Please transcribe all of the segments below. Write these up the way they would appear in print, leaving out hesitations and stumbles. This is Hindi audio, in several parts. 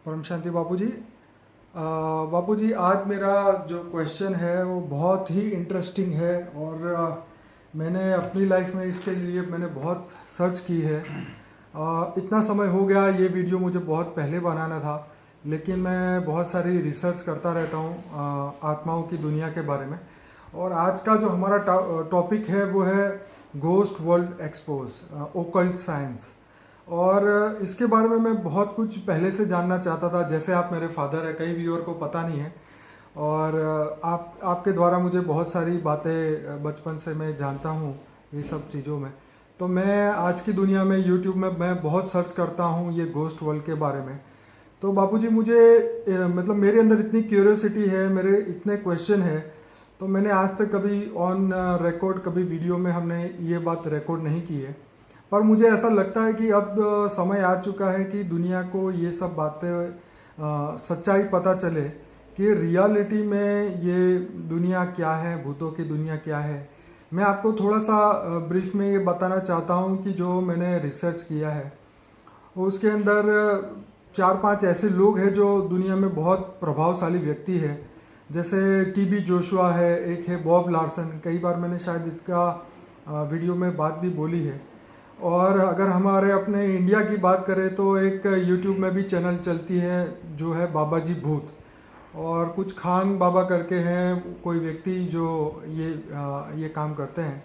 परम शांति बापू जी। बापू जी, आज मेरा जो क्वेश्चन है वो बहुत ही इंटरेस्टिंग है और मैंने अपनी लाइफ में इसके लिए मैंने बहुत सर्च की है। इतना समय हो गया, ये वीडियो मुझे बहुत पहले बनाना था, लेकिन मैं बहुत सारी रिसर्च करता रहता हूँ आत्माओं की दुनिया के बारे में। और आज का जो हमारा टॉपिक है वो है ghost world expose, occult science. और इसके बारे में मैं बहुत कुछ पहले से जानना चाहता था। जैसे आप मेरे फादर हैं, कई व्यूअर को पता नहीं है, और आपके द्वारा मुझे बहुत सारी बातें बचपन से मैं जानता हूँ ये सब चीज़ों में। तो मैं आज की दुनिया में यूट्यूब में मैं बहुत सर्च करता हूँ ये गोस्ट वर्ल्ड के बारे में। तो बापूजी, मुझे मतलब मेरे अंदर इतनी क्यूरियोसिटी है, मेरे इतने क्वेश्चन है, तो मैंने आज तक कभी ऑन रिकॉर्ड, कभी वीडियो में हमने ये बात रिकॉर्ड नहीं की है। पर मुझे ऐसा लगता है कि अब समय आ चुका है कि दुनिया को ये सब बातें सच्चाई पता चले कि रियलिटी में ये दुनिया क्या है, भूतों की दुनिया क्या है। मैं आपको थोड़ा सा ब्रीफ में ये बताना चाहता हूँ कि जो मैंने रिसर्च किया है उसके अंदर 4-5 ऐसे लोग हैं जो दुनिया में बहुत प्रभावशाली व्यक्ति है। जैसे टीबी जोशुआ है, एक है बॉब लार्सन। कई बार मैंने शायद इसका वीडियो में बात भी बोली है। और अगर हमारे अपने इंडिया की बात करें तो एक यूट्यूब में भी चैनल चलती है जो है बाबा जी भूत, और कुछ खान बाबा करके हैं कोई व्यक्ति जो ये काम करते हैं।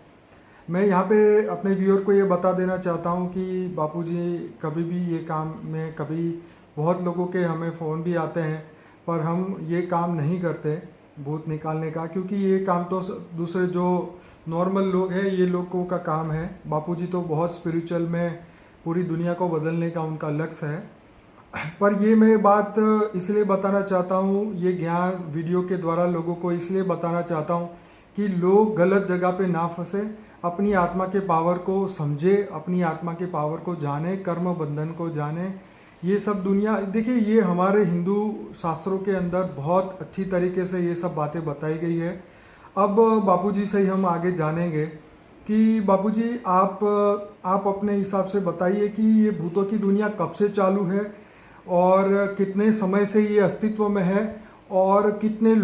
मैं यहाँ पे अपने व्यूअर को ये बता देना चाहता हूँ कि बापूजी कभी भी ये काम में, कभी बहुत लोगों के हमें फ़ोन भी आते हैं, पर हम ये काम नहीं करते भूत निकालने का, क्योंकि ये काम तो दूसरे जो नॉर्मल लोग हैं ये लोगों का काम है। बापूजी तो बहुत स्पिरिचुअल में पूरी दुनिया को बदलने का उनका लक्ष्य है। पर ये मैं बात इसलिए बताना चाहता हूँ, ये ज्ञान वीडियो के द्वारा लोगों को इसलिए बताना चाहता हूँ कि लोग गलत जगह पे ना फंसे, अपनी आत्मा के पावर को समझे, अपनी आत्मा के पावर को जाने, कर्म बंधन को जाने। ये सब दुनिया, देखिए, ये हमारे हिंदू शास्त्रों के अंदर बहुत अच्छी तरीके से ये सब बातें बताई गई है। अब बापूजी से ही हम आगे जानेंगे कि बापूजी आप अपने हिसाब से बताइए कि ये भूतों की दुनिया कब से चालू है और कितने समय से ये अस्तित्व में है, और कितने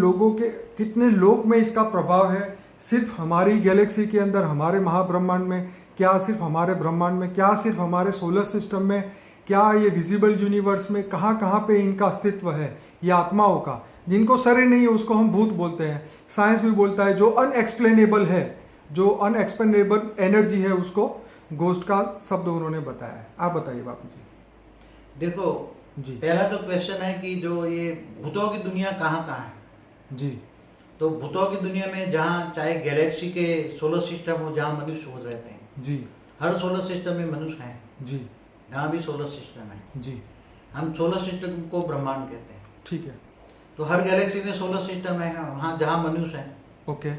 लोग में इसका प्रभाव है। सिर्फ हमारी गैलेक्सी के अंदर, हमारे महाब्रह्मांड में, क्या सिर्फ हमारे ब्रह्मांड में, क्या सिर्फ हमारे सोलर सिस्टम में, क्या ये विजिबल यूनिवर्स में, कहाँ कहाँ पे इनका अस्तित्व है ये आत्माओं का, जिनको सर ही नहीं है उसको हम भूत बोलते हैं। साइंस भी बोलता है जो अनएक्सप्लेनेबल है, जो अनएक्सप्लेनेबल एनर्जी है, उसको गोस्ट का शब्द उन्होंने बताया है। आप बताइए बापू जी। देखो जी पहला तो क्वेश्चन है कि जो ये भूतों की दुनिया कहाँ कहाँ है। जी तो भूतों की दुनिया में जहाँ चाहे गैलेक्सी के सोलर सिस्टम हो, जहाँ मनुष्य हो रहते हैं, जी हर सोलर सिस्टम में मनुष्य हैं। जी जहाँ भी सोलर सिस्टम है, जी हम सोलर सिस्टम को ब्रह्मांड कहते हैं। ठीक है। तो हर गैलेक्सी में सोलर सिस्टम है, वहाँ जहाँ मनुष्य हैं। ओके।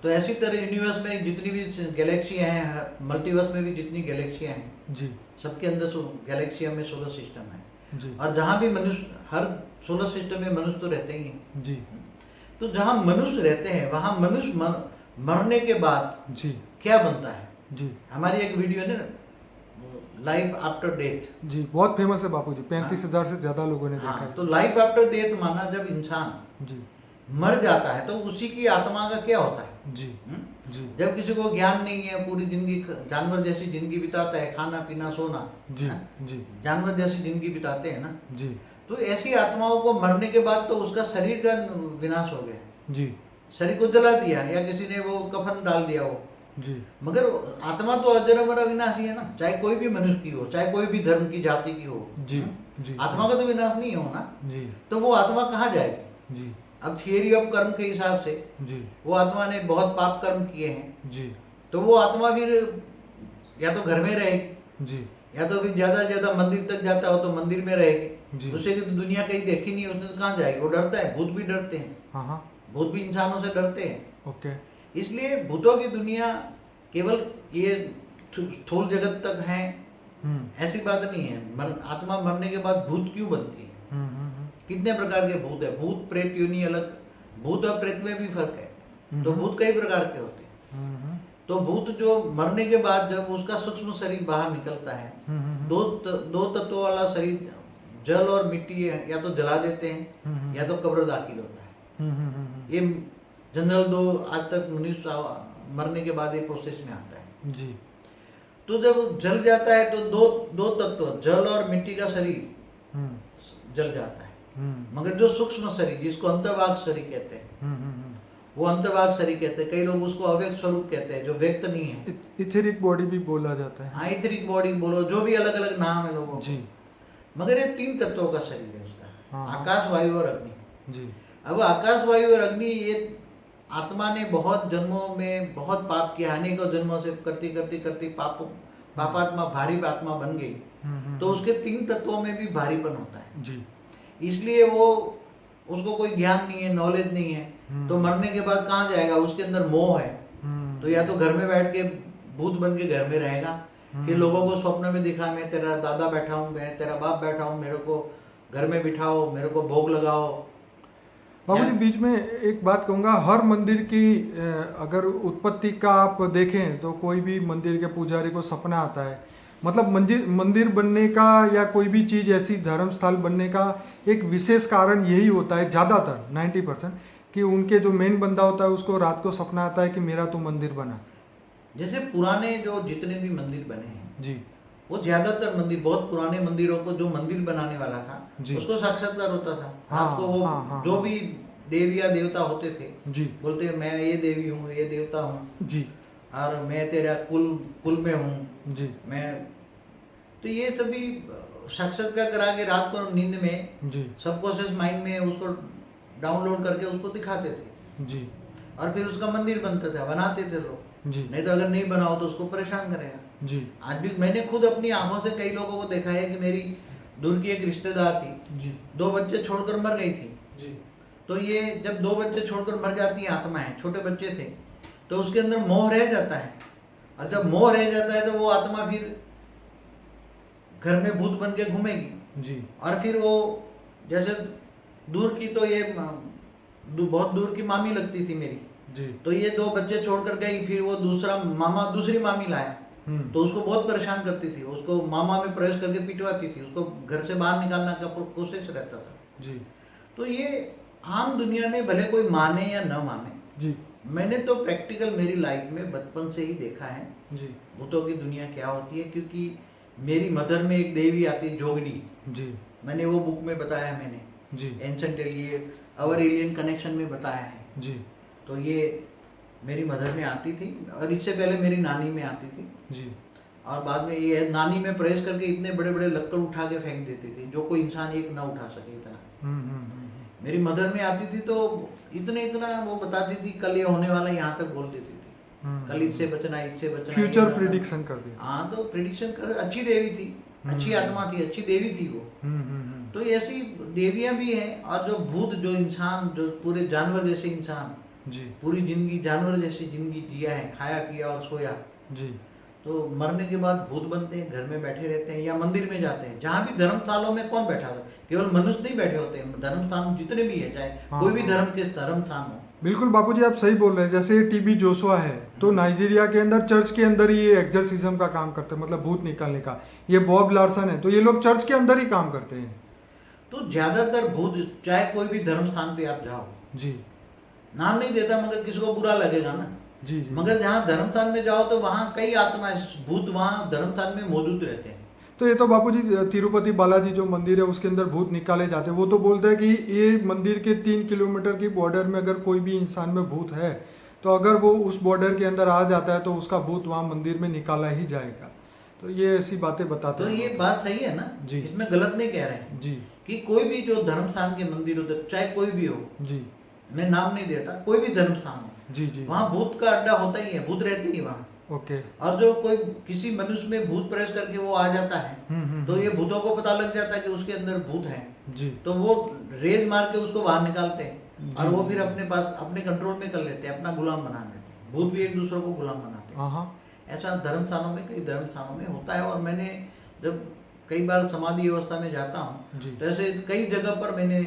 तो ऐसी तरह यूनिवर्स में जितनी भी गैलेक्सियाँ हैं, मल्टीवर्स में भी जितनी गैलेक्सियाँ हैं, जी सबके अंदर गैलेक्सिया में सोलर सिस्टम है। जी और जहाँ भी मनुष्य, हर सोलर सिस्टम में मनुष्य तो रहते ही हैं। जी तो जहाँ मनुष्य रहते हैं वहाँ मनुष्य मरने के बाद जी क्या बनता है। जी हमारी एक वीडियो है ना, लाइफ आफ्टर डेथ। जी, बहुत फेमस है बापू जी, 35,000 से ज्यादा लोगों ने देखा हाँ, है। तो लाइफ आफ्टर डेथ माना जब इंसान जी मर जाता है तो उसी की आत्मा का क्या होता है। जी जी जब किसी को ज्ञान नहीं है, पूरी जिंदगी जानवर जैसी जिंदगी बिताता है, खाना पीना सोना, जी जी जानवर जैसी जिंदगी बिताते हैं ना, जी तो ऐसी आत्माओं को मरने के बाद तो उसका शरीर का विनाश हो गया, जी शरीर को जला दिया या किसी ने वो कफन डाल दिया हो, जी मगर आत्मा तो अजर अमर अविनाशी है ना, चाहे कोई भी मनुष्य की हो, चाहे कोई भी धर्म की जाति की हो। जी जी आत्मा का तो विनाश नहीं हो ना। जी तो वो आत्मा कहाँ जाएगी। जी अब थियरी ऑफ कर्म के हिसाब से जी वो आत्मा ने बहुत पाप कर्म किए हैं, जी तो वो आत्मा फिर या तो घर में रहेगी, जी या तो फिर ज्यादा से ज्यादा मंदिर तक जाता हो तो मंदिर में रहेगी। जी। दूसरे की तो दुनिया कहीं देखी नहीं, उसने तो कहाँ जाएगी। वो डरता है, भूत भी डरते हैं, हाँ हाँ। भूत भी इंसानों से डरते हैं। ओके। इसलिए भूतों की दुनिया केवल ये स्थूल जगत तक है, ऐसी बात नहीं है। आत्मा मरने के बाद भूत क्यों बनती है, कितने प्रकार के भूत है। भूत प्रेत योनि अलग, भूत और प्रेत में भी फर्क है। तो भूत कई प्रकार के होते हैं। तो भूत जो मरने के बाद जब उसका सूक्ष्म शरीर बाहर निकलता है, दो तत्वों वाला शरीर जल और मिट्टी या तो जला देते हैं या तो कब्र दाखिल होता है। ये जनरल दो आज तक मनुष्य मरने के बाद ये प्रोसेस में आता है जी। तो जब जल जाता है तो दो तत्व जल और मिट्टी का शरीर जल जाता है। मगर जो सूक्ष्म शरीर जिसको अंतर्वाग शरीर कहते हैं वो अंतर्वाग शरीर कहते हैं। कई लोग उसको अव्यक्त स्वरूप कहते हैं जो व्यक्त नहीं है। इथेरिक बॉडी भी बोला जाता है। हाँ इथेरिक बॉडी बोलो जो भी अलग अलग नाम है लोगों जी। को। मगर ये 3 तत्वों का शरीर है उसका। हाँ। आकाश वायु और अग्नि। जी। अब आकाश वायु और अग्नि ये आत्मा ने बहुत जन्मों में बहुत पाप किया, अनेकों जन्मों से करती करती करती पापात्मा भारी आत्मा बन गई तो उसके 3 तत्वों में भी भारीपन होता है जी। इसलिए वो उसको कोई ज्ञान नहीं है, नॉलेज नहीं है तो मरने के बाद कहाँ जाएगा? उसके अंदर मोह है तो या तो घर में बैठ के भूत बन के घर में रहेगा, फिर लोगों को स्वप्न में दिखा मैं तेरा दादा बैठा हूँ, मैं तेरा बाप बैठा हूँ, मेरे को घर में बिठाओ, मेरे को भोग लगाओ। बाबूजी बीच में एक बात कहूँगा, हर मंदिर की अगर उत्पत्ति का आप देखें तो कोई भी मंदिर के पुजारी को सपना आता है, मतलब मंदिर बनने का या कोई भी चीज़ ऐसी धर्म स्थल बनने का एक विशेष कारण यही होता है ज़्यादातर 90% कि उनके जो मेन बंदा होता है उसको रात को सपना आता है कि मेरा तो मंदिर बना। जैसे पुराने जो जितने भी मंदिर बने हैं जी, वो ज्यादातर मंदिर बहुत पुराने मंदिरों को जो मंदिर बनाने वाला था उसको साक्षात्कार होता था। हाँ, रात को वो हाँ, जो भी देवी या देवता होते थे जी, बोलते मैं ये देवी हूँ, ये देवता हूँ जी, और मैं तेरा कुल में हूँ जी, मैं। तो ये सभी साक्षात्कार करा के रात को नींद में जी, सबकॉन्शियस माइंड में उसको डाउनलोड करके उसको दिखाते थे जी, और फिर उसका मंदिर बनता था, बनाते थे लोग। जी, नहीं तो अगर नहीं बनाओ तो उसको परेशान करेगा। जी, आज भी मैंने खुद अपनी आंखों से कई लोगों को देखा है कि मेरी दूर की एक रिश्तेदार थी, जी, 2 बच्चे छोड़कर मर गई थी। जी, तो ये जब 2 बच्चे छोड़कर मर जाती है आत्माएं, छोटे बच्चे थे तो उसके अंदर मोह रह जाता है और जब मोह रह जाता है तो वो आत्मा फिर घर में भूत बन के घूमेगी जी, और फिर वो जैसे दूर की तो ये बहुत दूर की मामी लगती थी मेरी, जी, तो ये 2 बच्चे छोड़कर गई, फिर वो दूसरी मामी लाया तो उसको बहुत परेशान करती थी, उसको मामा में प्रवेश करके पिटवाती थी, उसको घर से बाहर निकालने का कोशिश रहता था। जी, तो ये आम दुनिया में भले कोई माने या न माने, जी, मैंने तो प्रैक्टिकल मेरी लाइफ में बचपन से ही देखा है जी, भूतों की दुनिया क्या होती है। क्योंकि मेरी मदर में एक देवी आती है जोगनी, जी, मैंने वो बुक में बताया, मैंने जी, एंशंट एलियन अवर एलियन कनेक्शन में बताया है। जी, तो ये मेरी मदर में आती थी और इससे पहले मेरी नानी में आती थी जी, और बाद में ये नानी में प्रवेश करके इतने बड़े बड़े लक्कड़ उठा के फेंक देती थी जो कोई इंसान एक ना उठा सके इतना। मेरी मदर में आती थी तो इतना वो बताती थी कल ये होने वाला, यहाँ तक बोल देती थी कल इससे बचना, इससे बचना, फ्यूचर प्रिडिक्शन कर दिया। हाँ तो प्रिडिक्शन कर, अच्छी देवी थी, अच्छी आत्मा थी, अच्छी देवी थी वो। तो ऐसी देवियां भी हैं और जो भूत, जो इंसान, जो पूरे जानवर जैसे इंसान जी, पूरी जिंदगी जानवर जैसी जिंदगी जिया है, खाया पिया और सोया, जी, तो मरने के बाद भूत बनते हैं, घर में बैठे रहते हैं या मंदिर में जाते हैं। जहाँ भी धर्मस्थानों में कौन बैठा था? केवल मनुष्य नहीं बैठे होते हैं, धर्मस्थान जितने भी है, चाहे हाँ, कोई भी हाँ। धर्म के धर्मस्थान हो। बिल्कुल बापूजी आप सही बोल रहे हैं। जैसे टीबी जोशुआ है तो नाइजीरिया के अंदर चर्च के अंदर ही ये एक्सर्सिज्म का काम करते हैं, मतलब भूत निकालने का। ये बॉब लार्सन है तो ये लोग चर्च के अंदर ही काम करते हैं। तो ज्यादातर भूत, चाहे कोई भी धर्म स्थान पे आप जाओ, जी, नाम नहीं देता मगर किसी को बुरा लगेगा ना, जी, जी, मगर जहाँ धर्म स्थान में जाओ तो वहाँ कई आत्माएं, भूत वहाँ धर्म स्थान में मौजूद रहते हैं। तो ये तो बापूजी तिरुपति बालाजी जो मंदिर है उसके अंदर भूत निकाले जाते हैं। वो तो बोलते हैं कि ये मंदिर के 3 किलोमीटर की बॉर्डर में अगर कोई भी इंसान में भूत है तो अगर वो उस बॉर्डर के अंदर आ जाता है तो उसका भूत वहाँ मंदिर में निकाला ही जाएगा। तो ये ऐसी बातें बताते तो हैं। ये बात सही है ना जी, इसमें गलत नहीं कह रहे हैं जी, कि कोई भी जो धर्म स्थान के मंदिर होते, चाहे कोई भी हो, जी, मैं नाम नहीं देता, कोई भी धर्म स्थान हो, जी, जी, वहाँ भूत का अड्डा होता ही है, भूत रहते ही वहाँ। ओके, और जो कोई किसी मनुष्य में भूत प्रवेश करके वो आ जाता है तो ये भूतों को पता लग जाता है कि उसके अंदर भूत है, जी, तो वो रेज मार के उसको बाहर निकालते हैं और जी। वो फिर अपने पास अपने कंट्रोल में कर लेते हैं, अपना गुलाम बना लेते हैं। भूत भी एक दूसरे को गुलाम बनाते हैं। हाँ, ऐसा धर्म स्थानों में, कई धर्म स्थानों में होता है। और मैंने जब कई बार समाधि अवस्था में जाता हूँ जी, तो ऐसे कई जगह पर मैंने,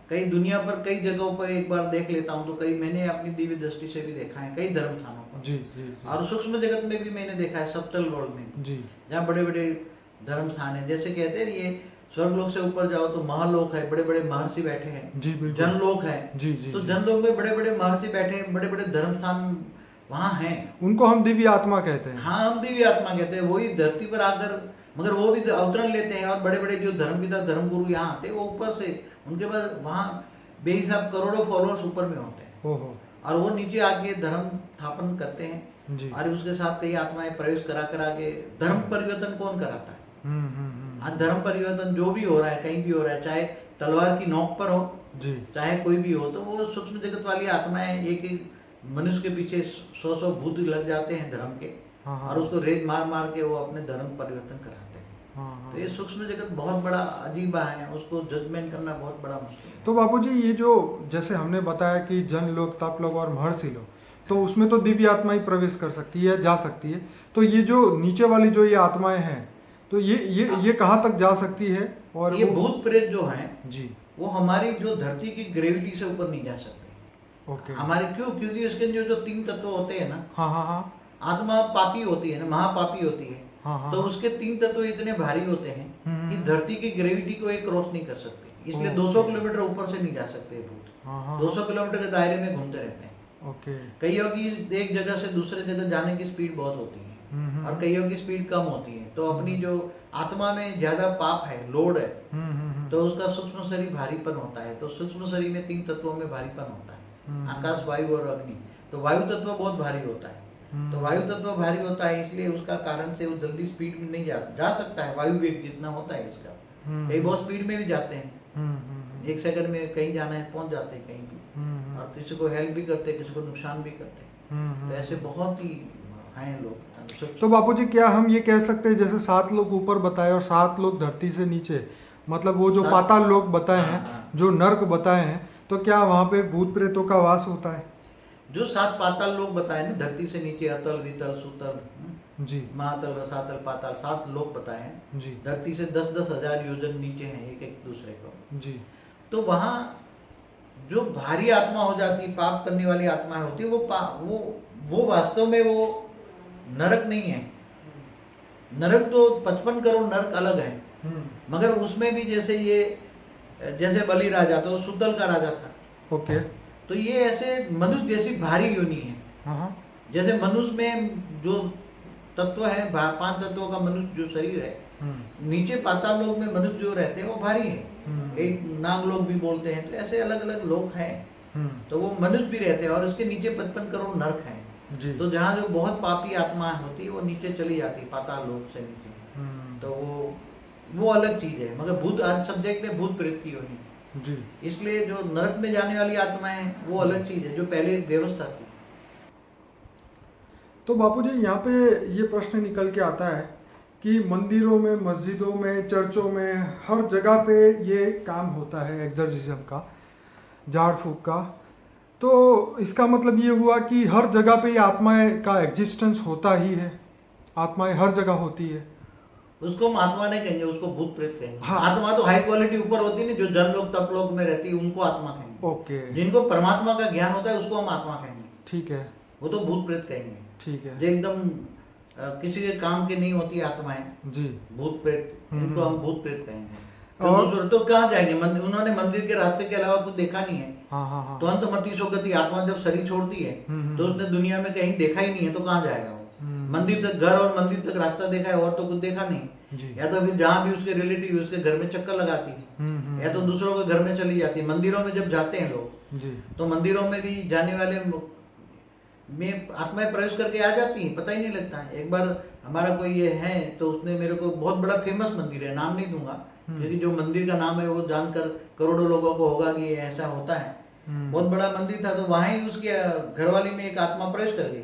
कई दुनिया पर कई जगहों पर एक बार देख लेता हूँ, तो कई मैंने अपनी दिव्य दृष्टि से भी देखा है कई धर्म स्थानों पर। जी, जी, जी, और सूक्ष्म जगत में भी मैंने देखा है, सब्टल वर्ल्ड में, जी, जहाँ बड़े बड़े धर्म स्थान है। जैसे कहते हैं ये स्वर्गलोक से ऊपर जाओ तो महालोक है, बड़े बड़े महर्षि बैठे हैं। जी बिल्कुल। जनलोक है, जी जी तो जी। जनलोक में बड़े बड़े महर्षि बैठे हैं, बड़े बड़े धर्म स्थान वहाँ हैं। उनको हम दिव्य आत्मा कहते हैं। हाँ, हम दिव्य आत्मा कहते हैं। वही धरती पर आकर, मगर वो भी अवतरण लेते हैं, और बड़े बड़े जो धर्मपिता धर्मगुरु यहाँ आते हैं वो ऊपर से, उनके पास वहाँ बेहिसाब करोड़ों फॉलोअर्स ऊपर में होते हैं, ओहो। और वो नीचे आके धर्म स्थापन करते हैं। जी। और उसके साथ कई आत्माएं प्रवेश करा करा के धर्म परिवर्तन कौन कराता है? आज धर्म परिवर्तन जो भी हो रहा है, कहीं भी हो रहा है, चाहे तलवार की नोक पर हो, जी। चाहे कोई भी हो, तो वो सूक्ष्म जगत वाली आत्माएं एक ही मनुष्य के पीछे 100 भूत लग जाते हैं धर्म के, हाँ हाँ। और उसको रेत मार मार के वो अपने धर्म परिवर्तन कराते हैं। हाँ हाँ। तो ये सूक्ष्म जगत बहुत बड़ा अजीबा है, उसको जजमेंट करना बहुत बड़ा मुश्किल है। तो बापूजी, ये जो जैसे हमने बताया कि जन लोग, तप लोग और महर्षि लोग, तो उसमें तो दिव्य आत्मा ही प्रवेश कर सकती है, जा सकती है। तो ये जो नीचे वाली जो ये आत्माएं हैं, तो ये कहाँ तक जा सकती है? और ये भूत प्रेत जो हैं जी, वो हमारी जो धरती की ग्रेविटी से ऊपर नहीं जा सकते। ओके। हमारे क्यों? क्योंकि इसके जो 3 तत्व होते हैं ना, हाँ हाँ हाँ आत्मा पापी होती है ना, महापापी होती है, हाँ हाँ। तो उसके 3 तत्व इतने भारी होते हैं कि धरती की ग्रेविटी को एक क्रॉस नहीं कर सकते, इसलिए 200 किलोमीटर ऊपर से नहीं जा सकते भूत। हाँ हाँ। 200 किलोमीटर के दायरे में घूमते रहते हैं। ओके। कईयों की एक जगह से दूसरे जगह जाने की स्पीड बहुत होती है, और कईयों की स्पीड कम होती है। तो अपनी जो आत्मा में ज्यादा पाप है, लोड है, तो उसका सूक्ष्म शरीर भारीपन होता है। तो सूक्ष्म शरीर में 3 तत्वों में भारीपन होता है, आकाश, वायु और अग्नि। तो वायु तत्व बहुत भारी होता है। तो वायु तत्व भारी होता है, इसलिए उसका कारण से वो जल्दी स्पीड में नहीं जा सकता है। वायु वेग जितना होता है इसका, कई बहुत स्पीड में भी जाते हैं, 1 सेकंड में कहीं जाना है पहुंच जाते हैं कहीं भी, और किसी को हेल्प भी करते हैं, किसी को नुकसान भी करते हैं। तो ऐसे बहुत ही हैं लोग। तो बापूजी, क्या हम ये कह सकते हैं जैसे 7 लोग ऊपर बताए और 7 लोग धरती से नीचे, मतलब वो जो पाताल लोग बताए हैं, जो नर्क बताए हैं, तो क्या वहाँ पे भूत प्रेतों का वास होता है? जो 7 पाताल लोग बताए ना, धरती से नीचे अतल, वितल, सुतल, जी, महातल, रसातल, पाताल, 7 लोग बताए हैं। जी धरती से 10-10 हजार योजन नीचे हैं एक एक दूसरे को। जी। तो वहाँ जो भारी आत्मा हो जाती है, पाप करने वाली आत्मा होती है, वो वास्तव में वो नरक नहीं है। नरक तो 55 करोड़ नरक अलग है, मगर उसमें भी जैसे बलि राजा तो सुतल का राजा था। ओके। तो ये ऐसे मनुष्य जैसी भारी योनि है। हाँ। जैसे मनुष्य में जो तत्व है, 5 तत्वों का मनुष्य जो शरीर है, नीचे पाताल लोक में मनुष्य जो रहते हैं वो भारी है। एक नाग लोग भी बोलते हैं। तो ऐसे अलग अलग लोक हैं, तो वो मनुष्य भी रहते हैं, और इसके नीचे 55 करोड़ नरक हैं। तो जहाँ जो बहुत पापी आत्मा होती है वो नीचे चली जाती है, पाताल लोक से नीचे। तो वो अलग चीज है। मगर भूत, आज सब्जेक्ट है भूत प्रेत की योनि जी, इसलिए जो नरक में जाने वाली आत्माएं हैं वो अलग चीज है, जो पहले व्यवस्था थी। तो बापूजी, यहाँ पे ये प्रश्न निकल के आता है कि मंदिरों में, मस्जिदों में, चर्चों में, हर जगह पे ये काम होता है एग्जर्सिज्म का, झाड़ फूक का। तो इसका मतलब ये हुआ कि हर जगह पे ये आत्माएं का एग्जिस्टेंस होता ही है, आत्माएं हर जगह होती है। उसको हम आत्मा नहीं कहेंगे, उसको भूत प्रेत कहेंगे। हाँ। आत्मा तो हाई क्वालिटी ऊपर होती है, जो जन लोग तप लोग में रहती है उनको आत्मा कहेंगे। ओके। जिनको परमात्मा का ज्ञान होता है उसको हम आत्मा कहेंगे। ठीक है। वो तो भूत प्रेत कहेंगे। ठीक है। जो एकदम किसी के काम की नहीं होती आत्माएं जी, भूत प्रेत, इनको हम भूत प्रेत कहेंगे। तो कहाँ जाएंगे? उन्होंने मंदिर के रास्ते के अलावा कुछ देखा नहीं है। हाँ। तो अंतमति सोगति, आत्मा जब शरीर छोड़ती है तो उसने दुनिया में कहीं देखा ही नहीं है, तो कहाँ जाएगा वो? मंदिर तक, घर और मंदिर तक रास्ता देखा है, और तो कुछ देखा नहीं। या तो फिर जहाँ भी उसके रिलेटिव उसके घर में चक्कर लगाती है, या तो दूसरों के घर में चली जाती है। मंदिरों में जब जाते हैं लोग तो मंदिरों में भी जाने वाले में आत्माएं प्रवेश करके आ जाती हैं, पता ही नहीं लगता है। एक बार हमारा कोई ये है तो उसने मेरे को, बहुत बड़ा फेमस मंदिर है, नाम नहीं दूंगा क्योंकि जो मंदिर का नाम है वो जानकर करोड़ों लोगों को होगा कि ऐसा होता है। बहुत बड़ा मंदिर था, तो वहां ही उसके घरवाली में एक आत्मा प्रवेश कर गई,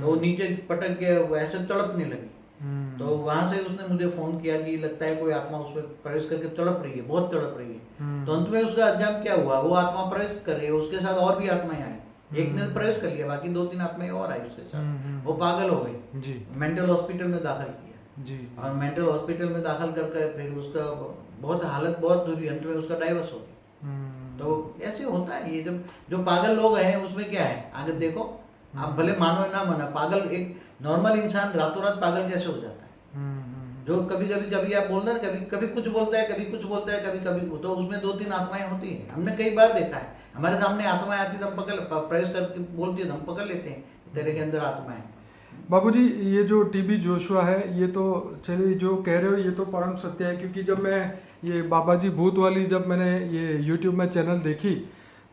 तो वो नीचे पटक के ऐसे तड़पने लगी। तो वहां से उसने मुझे फोन किया कि लगता है कोई आत्मा उसमें प्रवेश करके तड़प रही है, बहुत तड़प रही है। तो अंत में उसका अंजाम क्या हुआ? वो आत्मा प्रवेश कर रही है, उसके साथ और भी आत्माएं आई। एक ने प्रवेश कर लिया, बाकी 2-3 आत्माएं और आई उसके साथ। वो पागल हो गई जी, मेंटल हॉस्पिटल में दाखिल किया जी। और मेंटल हॉस्पिटल में दाखिल करके फिर उसका बहुत हालत बहुत बुरी, अंत में उसका डाइवर्स हो गया। तो ऐसे होता है ये, जब जो पागल लोग हैं उसमें क्या है, आगे देखो, आप भले मानो ना मानो, पागल एक नॉर्मल इंसान रातों रात पागल कैसे हो जाता है? जो कभी कभी कभी आप बोल रहे हैं, कभी कभी कुछ बोलता है, कभी कुछ बोलता है, कभी कभी, तो उसमें 2-3 आत्माएं होती हैं। हमने कई बार देखा है, हमारे सामने आत्माएं आती तो हम प्रवेश करके बोलती है तो हम पकड़ लेते हैं, तेरे के अंदर आत्माएं। बाबूजी, ये जो टीबी जोशुआ है, ये तो चलिए जो कह रहे हो ये तो परम सत्य है, क्योंकि जब मैं ये बाबा जी भूत वाली जब मैंने ये यूट्यूब में चैनल देखी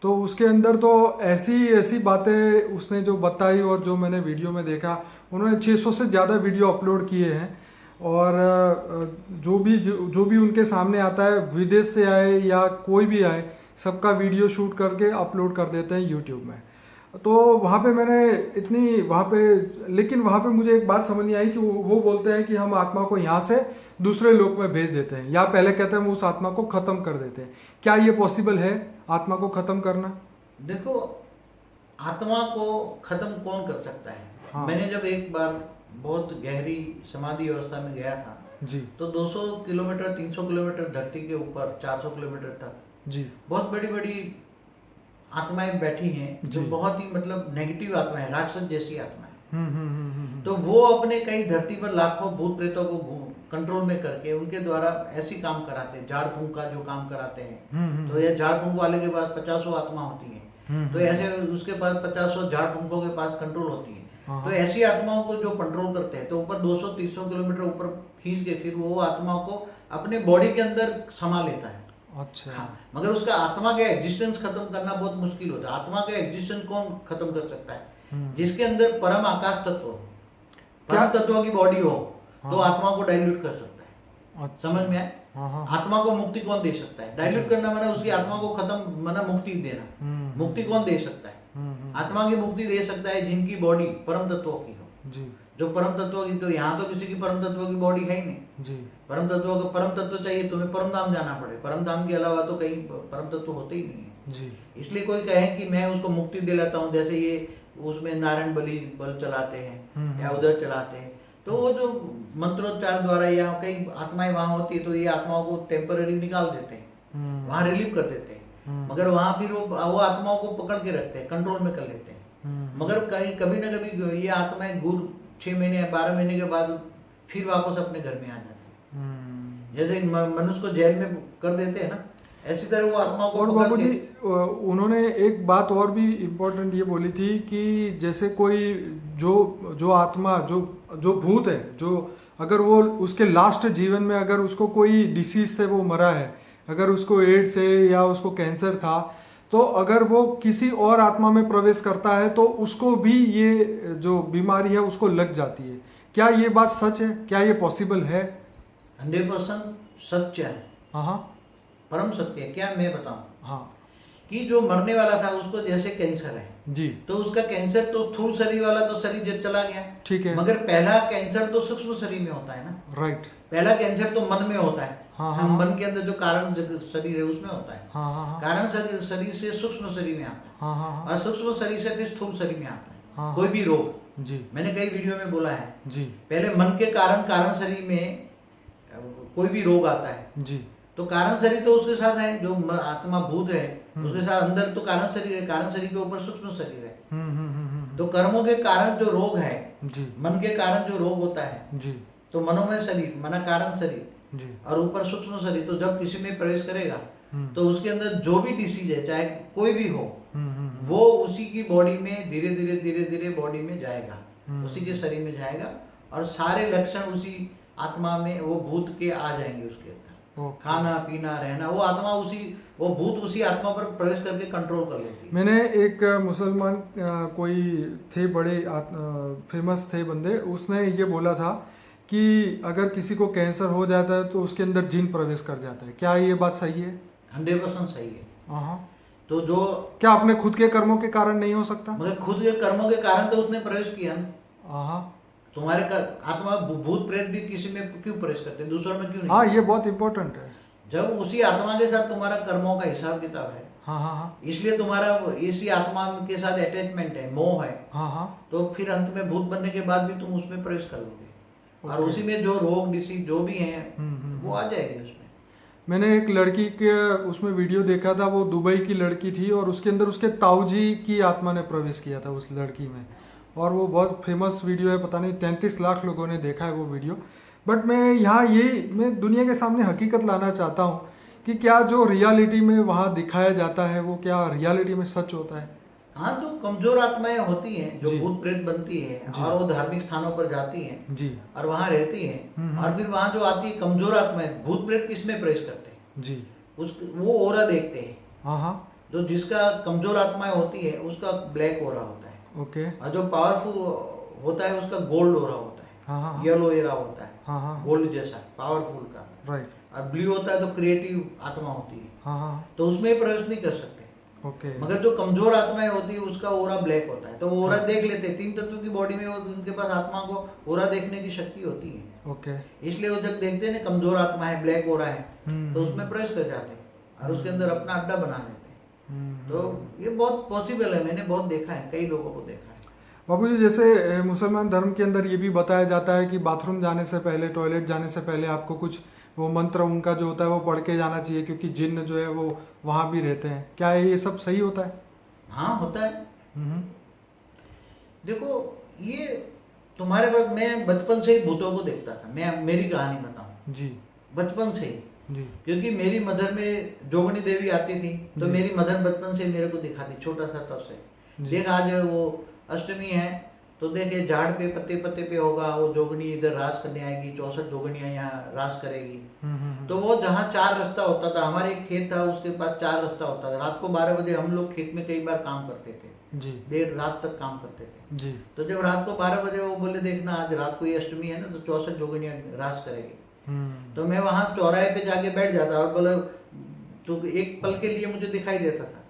तो उसके अंदर तो ऐसी ऐसी बातें उसने जो बताई, और जो मैंने वीडियो में देखा, उन्होंने 600 से ज़्यादा वीडियो अपलोड किए हैं। और जो भी उनके सामने आता है, विदेश से आए या कोई भी आए, सबका वीडियो शूट करके अपलोड कर देते हैं यूट्यूब में। तो वहाँ पे मैंने इतनी वहाँ पे, लेकिन वहाँ पे मुझे एक बात समझ नहीं आई कि वो बोलते हैं कि हम आत्मा को यहाँ से दूसरे लोक में भेज देते हैं, या पहले कहते हैं हम उस आत्मा को ख़त्म कर देते हैं। क्या ये पॉसिबल है, आत्मा को ख़त्म करना? देखो, आत्मा को खत्म कौन कर सकता है? हाँ। मैंने जब एक बार बहुत गहरी समाधि अवस्था में गया था जी तो 200 किलोमीटर 300 किलोमीटर धरती के ऊपर 400 किलोमीटर तक जी बहुत बड़ी बड़ी आत्माएं बैठी हैं, जो जी। बहुत ही मतलब नेगेटिव आत्माएं, राक्षस जैसी आत्माएं। तो तो वो अपने कई धरती पर लाखों भूत प्रेतों को कंट्रोल में करके उनके द्वारा ऐसी काम कराते हैं, झाड़ फूंक का जो काम कराते हैं। तो ये झाड़ फूंक वाले के पास 50 आत्मा होती है, तो ऐसे उसके पास 50 झाड़ फूंकों के पास कंट्रोल होती है। तो ऐसी आत्माओं को जो कंट्रोल करते हैं, तो ऊपर 200-300 किलोमीटर ऊपर खींच के फिर वो आत्माओं को अपने बॉडी के अंदर समा लेता है। अच्छा। हाँ, मगर उसका आत्मा का एग्जिस्टेंस खत्म करना बहुत मुश्किल होता है। आत्मा का एग्जिस्टेंस कौन खत्म कर सकता है? जिसके अंदर परम आकाश तत्व हो, परम तत्व की बॉडी हो, तो आत्मा को डाइल्यूट कर सकता है। अच्छा। समझ में आए? आत्मा को मुक्ति कौन दे सकता है? डाइल्यूट करना माना उसकी आत्मा को खत्म, माना मुक्ति देना। मुक्ति कौन दे सकता है? आत्मा की मुक्ति दे सकता है जिनकी बॉडी परम तत्वों की हो। जी जो परम तत्वों की, तो यहाँ तो किसी की परम तत्वों की बॉडी है ही नहीं। जी। परम तत्वों का परम तत्व चाहिए, तुम्हें परम धाम जाना पड़े। परम धाम के अलावा तो कहीं परम तत्व होते ही नहीं है। जी। इसलिए कोई कहे कि मैं उसको मुक्ति दिलाता हूँ, जैसे ये उसमें नारायण बल चलाते हैं या उधर चलाते हैं, तो वो जो मंत्रोच्चार द्वारा या कई आत्माएं वहां होती है, तो ये आत्माओं को टेम्पररी निकाल देते हैं, वहां रिलीव कर देते हैं। मगर वहां फिर वो आत्माओं को पकड़ के रखते हैं, कंट्रोल में कर लेते हैं। मगर कहीं कभी ना कभी ये आत्माएं 6 महीने या 12 महीने के बाद फिर वापस अपने घर में आ जाती हैं। जैसे मनुष्य को जेल में कर देते हैं ना, ऐसी तरह वो आत्माओं को। और बाबू जी, उन्होंने एक बात और भी इम्पोर्टेंट ये बोली थी कि जैसे कोई जो आत्मा जो भूत है, जो अगर वो उसके लास्ट जीवन में अगर उसको कोई डिसीज से वो मरा है, अगर उसको एड्स है या उसको कैंसर था, तो अगर वो किसी और आत्मा में प्रवेश करता है तो उसको भी ये जो बीमारी है उसको लग जाती है। क्या ये बात सच है? क्या ये पॉसिबल है? 100% सत्य है। हाँ, परम सत्य है। क्या मैं बताऊं? हाँ कि जो मरने वाला था उसको जैसे कैंसर है जी, तो उसका कैंसर तो स्थूल शरीर वाला तो शरीर जब चला गया, ठीक है। मगर पहला कैंसर तो सूक्ष्म शरीर में होता है ना। राइट। पहला कैंसर तो मन में होता है। हाँ, हम हाँ, मन के अंदर जो कारण शरीर है उसमें होता है। हाँ हाँ हाँ कारण शरीर से सूक्ष्म शरीर में आता है, हाँ हाँ और सूक्ष्म शरीर से फिर स्थूल शरीर में आता है। हाँ, कोई भी रोग, जी मैंने कई वीडियो में बोला है, जी पहले मन के कारण शरीर में कोई भी रोग आता है, जी तो कारण शरीर तो उसके साथ है, जो आत्मा भूत है उसके साथ अंदर तो कारण शरीर है, कारण शरीर के ऊपर सूक्ष्म शरीर है। तो कर्मों के कारण जो रोग है, जी मन के कारण जो रोग होता है, जी तो मनोमय शरीर मना कारण शरीर जी और ऊपर सूक्ष्म शरीर, तो जब किसी में प्रवेश करेगा तो उसके अंदर जो भी डिसीज है, चाहे कोई भी हो, वो उसी की बॉडी में धीरे धीरे बॉडी में जाएगा, उसी के शरीर में जाएगा, और सारे लक्षण उसी आत्मा में वो भूत के आ जाएंगे उसके अंदर। खाना पीना रहना, वो भूत उसी आत्मा पर प्रवेश करके कंट्रोल कर लेती है। मैंने एक मुसलमान कोई थे बड़े फेमस थे बंदे, उसने ये बोला था कि अगर किसी को कैंसर हो जाता है तो उसके अंदर जिन प्रवेश कर जाता है। क्या ये बात सही है? 100% सही है। हाँ। तो जो क्या अपने खुद के कर्मों के कारण नहीं हो सकता? मगर खुद के कर्मों के कारण तो उसने प्रवेश किया ना। हाँ, तुम्हारे आत्मा भूत प्रेत भी किसी में क्यों प्रवेश करते हैं, दूसरों में क्यों नहीं? हाँ, ये बहुत इंपॉर्टेंट है। जब उसी आत्मा के साथ तुम्हारा कर्मों का हिसाब किताब है, हाँ हाँ हाँ इसलिए तुम्हारा इसी आत्मा के साथ अटैचमेंट है, मोह है, हाँ हाँ तो फिर अंत में भूत बनने के बाद भी तुम उसमें प्रवेश कर लोगे, और उसी में जो रोग डिसीज जो भी है वो आ जाएगी उसमें। मैंने एक लड़की के उसमें वीडियो देखा था, वो दुबई की लड़की थी और उसके अंदर उसके ताऊजी की आत्मा ने प्रवेश किया था उस लड़की में, और वो बहुत फेमस वीडियो है, पता नहीं 33 लाख लोगों ने देखा है वो वीडियो। बट मैं दुनिया के सामने हकीकत लाना चाहता हूँ कि क्या जो रियलिटी में वहाँ दिखाया जाता है वो क्या रियलिटी में सच होता है? हाँ, तो कमजोर आत्माएं होती हैं जो जी। भूत प्रेत बनती है जी। और वो धार्मिक स्थानों पर जाती हैं जी। और वहाँ रहती हैं, और फिर वहाँ जो आती है कमजोर आत्माएं, भूत प्रेत किस में प्रवेश करते हैं? जी। वो ओरा देखते हैं। हाँ हाँ। जो जिसका कमजोर आत्माएं होती है उसका ब्लैक ओरा होता है, ओके। और जो पावरफुल होता है उसका गोल्ड ओरा होता है, हाँ हाँ। येलो एरा होता है, हाँ हाँ। गोल्ड जैसा पावरफुल का। राइट। और ब्लू होता है तो क्रिएटिव आत्मा होती है, हाँ हाँ। तो उसमें प्रवेश नहीं कर सकते। ओके। मगर जो कमजोर आत्माएं होती है उसका ओरा ब्लैक होता है, तो वो ओरा हाँ। देख लेते हैं। 3 तत्व की बॉडी में उनके पास आत्मा को ओरा देखने की शक्ति होती है, ओके। इसलिए वो जब देखते हैं ना कमजोर आत्मा है, ब्लैक ओरा है, तो उसमें प्रवेश कर जाते हैं और उसके अंदर अपना अड्डा बना लेते हैं। तो ये बहुत पॉसिबल है, मैंने बहुत देखा है, कई लोगों को देखा है। बाबूजी, जैसे मुसलमान धर्म के अंदर ये भी बताया जाता है कि बाथरूम जाने से पहले, टॉयलेट जाने से पहले आपको कुछ वो मंत्र उनका जो होता है वो पढ़ के जाना चाहिए, क्योंकि जिन्न जो है वो वहाँ भी रहते हैं। क्या ये सब सही होता है? हाँ, होता है। हम्म। देखो, ये तुम्हारे पास, मैं बचपन से ही भूतों को देखता था। मैं मेरी कहानी बताऊं, जी। बचपन से ही, जी। क्योंकि मेरी मदर में जोगनी देवी आती थी, तो जी। मेरी मदर बचपन से मेरे को दिखाती, छोटा सा तब से। जी। देख, आज वो अष्टमी है तो देखे झाड़ पे पत्ते पत्ते पे होगा, वो जोगनी इधर रास करने आएगी, 64 जोगनियां यहाँ रास करेगी। तो वो जहाँ 4 रास्ता होता था, हमारे एक खेत था उसके पास 4 रास्ता होता था। रात को 12 बजे हम लोग खेत में कई बार काम करते थे, जी। देर रात तक काम करते थे। जी। तो जब रात को 12 बजे वो बोले, देखना आज रात को ये अष्टमी है ना, तो 64 जोगनियां रास करेगी। तो मैं वहाँ चौराहे पे जाके बैठ जाता और बोले, तो एक पल के लिए मुझे दिखाई देता था।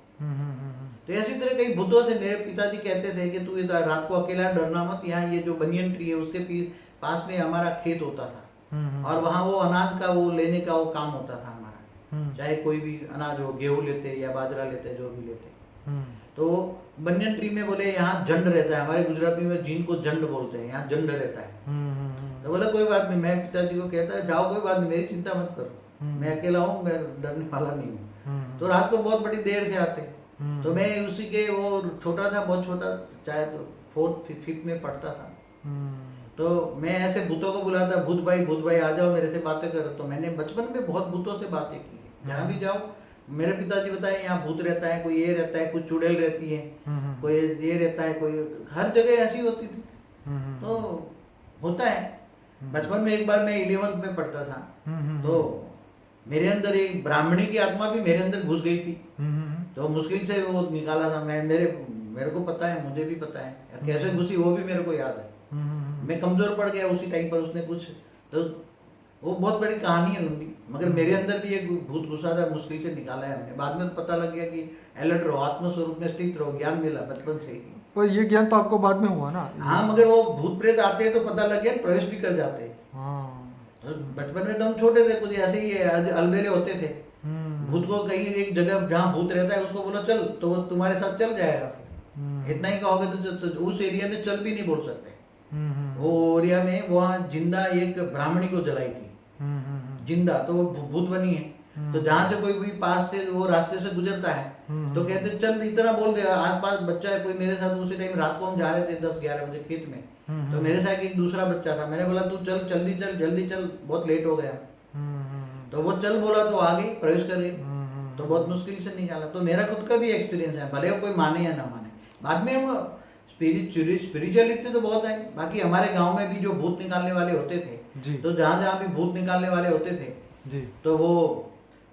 तो ऐसी तरह कई भूतों से मेरे पिताजी कहते थे कि तू इधर रात को अकेला डरना मत, यहाँ ये जो बनियन ट्री है उसके पास में हमारा खेत होता था, और वहाँ वो अनाज का वो लेने का वो काम होता था हमारा। चाहे कोई भी अनाज हो, गेहूँ लेते या बाजरा लेते, जो भी लेते। तो बनियन ट्री में बोले यहाँ जंड रहता है, हमारे गुजराती में जीन को जंड बोलते हैं, यहाँ जंड रहता है। तो बोला कोई बात नहीं, मैं पिताजी को कहता है जाओ, कोई बात नहीं, मेरी चिंता मत करो, मैं अकेला हूँ, मैं डरने वाला नहीं हूँ। तो रात को बहुत बड़ी देर से आते, तो मैं उसी के, वो छोटा था, बहुत छोटा, चाहे तो 4th 5th में पढ़ता था। तो मैं ऐसे भूतों को बुलाता, भूत भाई आ जाओ, मेरे से बातें करो। तो मैंने बचपन में बहुत भूतों से बातें की है। जहाँ भी जाओ, मेरे पिताजी बताए यहाँ भूत रहता है, कोई ये रहता है, कोई चुड़ैल रहती है, कोई ये रहता है, कोई हर जगह ऐसी होती थी। तो होता है। बचपन में एक बार मैं 11th में पढ़ता था, तो मेरे अंदर एक ब्राह्मणी की आत्मा भी मेरे अंदर घुस गई थी। तो मुश्किल से वो निकाला था। मेरे को पता है, मुझे भी पता है कैसे घुसी, वो भी मेरे को याद है। मैं कमजोर पड़ गया उसी टाइम पर, उसने कुछ, तो वो बहुत बड़ी कहानी है लंबी, मगर मेरे अंदर भी एक भूत घुसा था, मुश्किल से निकाला है हमने। बाद में तो पता लग गया कि अलर्ट रहो, आत्मस्वरूप में स्थित रहो, ज्ञान मिला बचपन से ही। पर ये ज्ञान तो आपको बाद में हुआ ना? हाँ, मगर वो भूत प्रेत आते हैं तो पता लग गया, प्रवेश भी कर जाते हैं। तो बचपन में तो हम छोटे थे, कुछ ऐसे ही अलबेले होते थे। भूत को कहीं एक जगह जहाँ भूत रहता है उसको बोलो चल, तो वो तुम्हारे साथ चल जाएगा। फिर इतना ही कहोगे तो उस एरिया में चल भी नहीं बोल सकते। वो एरिया में वहाँ जिंदा एक ब्राह्मणी को जलाई थी, जिंदा, तो वो भूत बनी है। तो जहाँ से कोई भी पास से वो रास्ते से गुजरता है तो कहते चल, इतना बोल दे, आस पास बच्चा है कोई मेरे साथ। उसी टाइम रात को हम जा रहे थे 10-11 बजे खेत में, तो मेरे साथ एक दूसरा बच्चा था। मैंने बोला तू चल, जल्दी चल, बहुत लेट हो गया। तो वो चल बोला तो आ गई, प्रवेश कर गई। तो बहुत मुश्किल से निकाला। तो मेरा खुद का भी एक्सपीरियंस है, भले वो कोई माने या ना माने। बाद में हम स्पिरिचुअलिटी तो बहुत है। बाकी हमारे गांव में भी जो भूत निकालने वाले होते थे, तो जहाँ जहाँ भी भूत निकालने वाले होते थे, तो वो